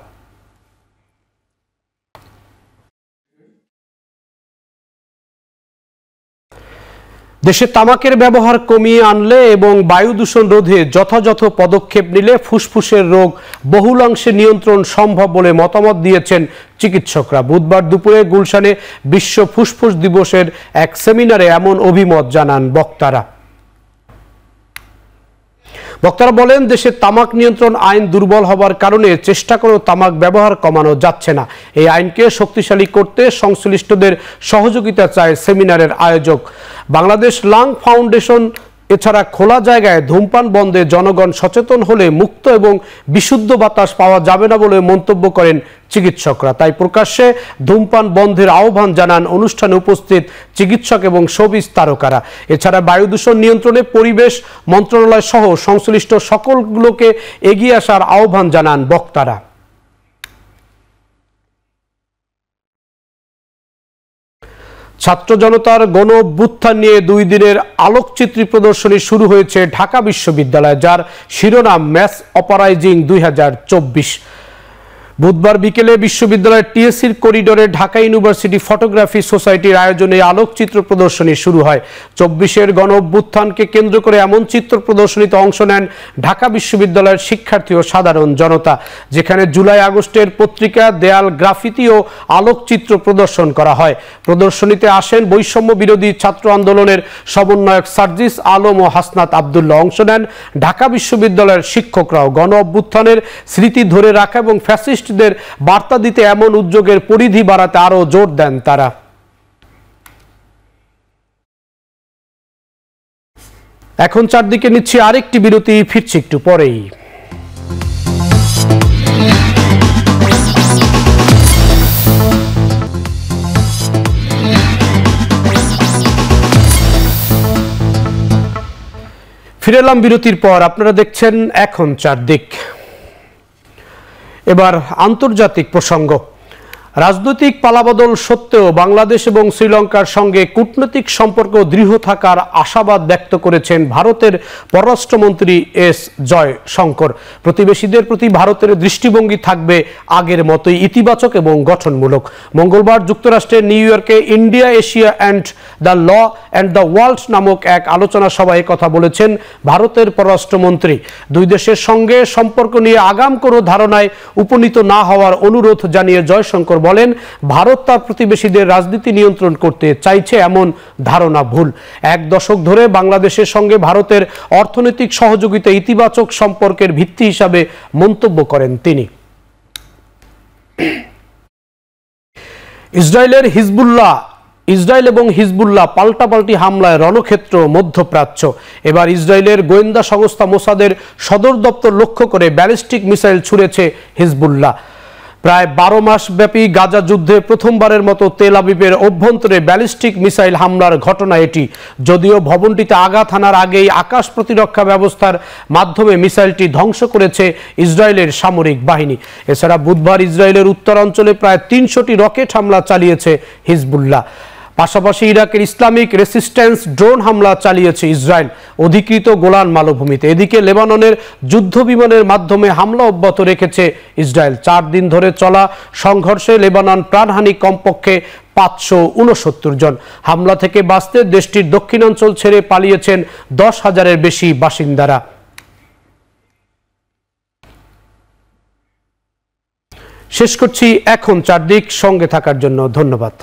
দেশে তামাকের ব্যবহার কমিয়ে আনলে এবং বায়ু দূষণ রোধে যথাযথ পদক্ষেপ নিলে ফুসফুসের রোগ বহুলাংশে নিয়ন্ত্রণ সম্ভব বলে মতামত দিয়েছেন চিকিৎসকরা। বুধবার দুপুরে গুলশানে বিশ্ব ফুসফুস দিবসের এক সেমিনারে এমন অভিমত জানান বক্তারা। বক্তারা বলেন, দেশে তামাক নিয়ন্ত্রণ আইন দুর্বল হবার কারণে চেষ্টা করেও তামাক ব্যবহার কমানো যাচ্ছে না। এই আইনকে শক্তিশালী করতে সংশ্লিষ্টদের সহযোগিতা চায় সেমিনারের আয়োজক। বাংলাদেশ লাং ফাউন্ডেশন এছাড়া খোলা জায়গায় ধূমপান বন্ধে জনগণ সচেতন হলে মুক্ত এবং বিশুদ্ধ বাতাস পাওয়া যাবে না বলে মন্তব্য করেন চিকিৎসকরা। তাই প্রকাশ্যে ধূমপান বন্ধের আহ্বান জানান অনুষ্ঠানে উপস্থিত চিকিৎসক এবং শোবিজ তারকারা। এছাড়া বায়ু দূষণ নিয়ন্ত্রণে পরিবেশ মন্ত্রণালয় সহ সংশ্লিষ্ট সকলগুলোকে এগিয়ে আসার আহ্বান জানান বক্তারা। ছাত্র জনতার গণ অভ্যুত্থান নিয়ে 2 দিনের আলোকচিত্রী প্রদর্শনী শুরু হয়েছে ঢাকা বিশ্ববিদ্যালয়ে, যার শিরোনাম ম্যাস অপারাইজিং 2024। বুধবার বিকেলে বিশ্ববিদ্যালয়ের টিএসসির করিডোরে ঢাকা ইউনিভার্সিটি ফটোগ্রাফি সোসাইটির আয়োজনে আলোকচিত্র প্রদর্শনী শুরু হয়। 24-এর গণ অভ্যুত্থানকে কেন্দ্র করে এমন চিত্র প্রদর্শনীতে অংশ নেন ঢাকা বিশ্ববিদ্যালয়ের শিক্ষার্থী ও সাধারণ জনতা, যেখানে জুলাই আগস্টের পত্রিকা, দেয়াল গ্রাফিতি ও আলোকচিত্র প্রদর্শন করা হয়। প্রদর্শনীতে আসেন বৈষম্য বিরোধী ছাত্র আন্দোলনের সমন্বয়ক সার্জিস আলম ও হাসনাত আব্দুল্লাহ। অংশ নেন ঢাকা বিশ্ববিদ্যালয়ের শিক্ষকরাও। গণ অভ্যুত্থানের স্মৃতি ধরে রাখা এবং ফ্যাসিস্টদের বার্তা দিতে এমন উদ্যোগের পরিধি বাড়াতে আরো জোর দেন তারা। এখন চারদিকে নিচ্ছি আরেকটি বিরতি, ফিরছি একটু পরেই। ফিরে এলাম বিরতির পর। আপনারা দেখছেন এখন চারদিক। এবার আন্তর্জাতিক প্রসঙ্গ। রাজনৈতিক পালাবদল সত্ত্বেও বাংলাদেশ এবং শ্রীলঙ্কার সঙ্গে কূটনৈতিক সম্পর্ক দৃঢ় থাকার আশাবাদ ব্যক্ত করেছেন ভারতের পররাষ্ট্রমন্ত্রী এস জয়শঙ্কর। প্রতিবেশীদের প্রতি ভারতের দৃষ্টিভঙ্গি থাকবে আগের মতোই ইতিবাচক এবং গঠনমূলক। মঙ্গলবার যুক্তরাষ্ট্রের নিউ ইয়র্কে India, Asia and the law and the world নামক এক আলোচনা সভায় কথা বলেছেন ভারতের পররাষ্ট্রমন্ত্রী। দুই দেশের সঙ্গে সম্পর্ক নিয়ে আগাম কোনো ধারণায় উপনীত না হওয়ার অনুরোধ জানিয়ে জয়শঙ্কর বলেন, ভারত তার প্রতিবেশীদের রাজনীতি নিয়ন্ত্রণ করতে চাইছে এমন ধারণা ভুল। এক দশক ধরে বাংলাদেশের সঙ্গে ভারতের অর্থনৈতিক সহযোগিতা ইতিবাচক সম্পর্কের ভিত্তি হিসাবে মন্তব্য করেন তিনি। ইসরায়েল এবং হিজবুল্লাহ পাল্টাপাল্টি হামলায় রণক্ষেত্র মধ্যপ্রাচ্য। এবার ইসরায়েলের গোয়েন্দা সংস্থা মোসাদের সদর দপ্তর লক্ষ্য করে ব্যালিস্টিক মিসাইল ছুড়েছে হিজবুল্লাহ। প্রায় 12 মাস ব্যাপী গাজা যুদ্ধে প্রথমবারের মতো তেল আবিবের অভ্যন্তরে ব্যালিস্টিক মিসাইল হামলার ঘটনা এটি। যদিও ভবনটিতে আঘাত হানার আগেই আকাশ প্রতিরক্ষা ব্যবস্থার মাধ্যমে মিসাইলটি ধ্বংস করেছে ইসরায়েলের সামরিক বাহিনী। এছাড়া বুধবার ইসরায়েলের উত্তরাঞ্চলে প্রায় 300টি রকেট হামলা চালিয়েছে হিজবুল্লাহ। পাশাপাশি ইরাকের ইসলামিক রেসিস্ট্যান্স ড্রোন হামলা চালিয়েছে ইসরায়েল অধিকৃত গোলান মালভূমিতে। এদিকে লেবাননের যুদ্ধ বিমানের মাধ্যমে হামলা অব্যাহত রেখেছে ইসরায়েল। 4 দিন ধরে চলা সংঘর্ষে লেবানন প্রাণহানি কমপক্ষে 569 জন। হামলা থেকে বাঁচতে দেশটির দক্ষিণাঞ্চল ছেড়ে পালিয়েছেন 10,000-এর বেশি বাসিন্দারা। শেষ করছি এখন চারদিক। সঙ্গে থাকার জন্য ধন্যবাদ।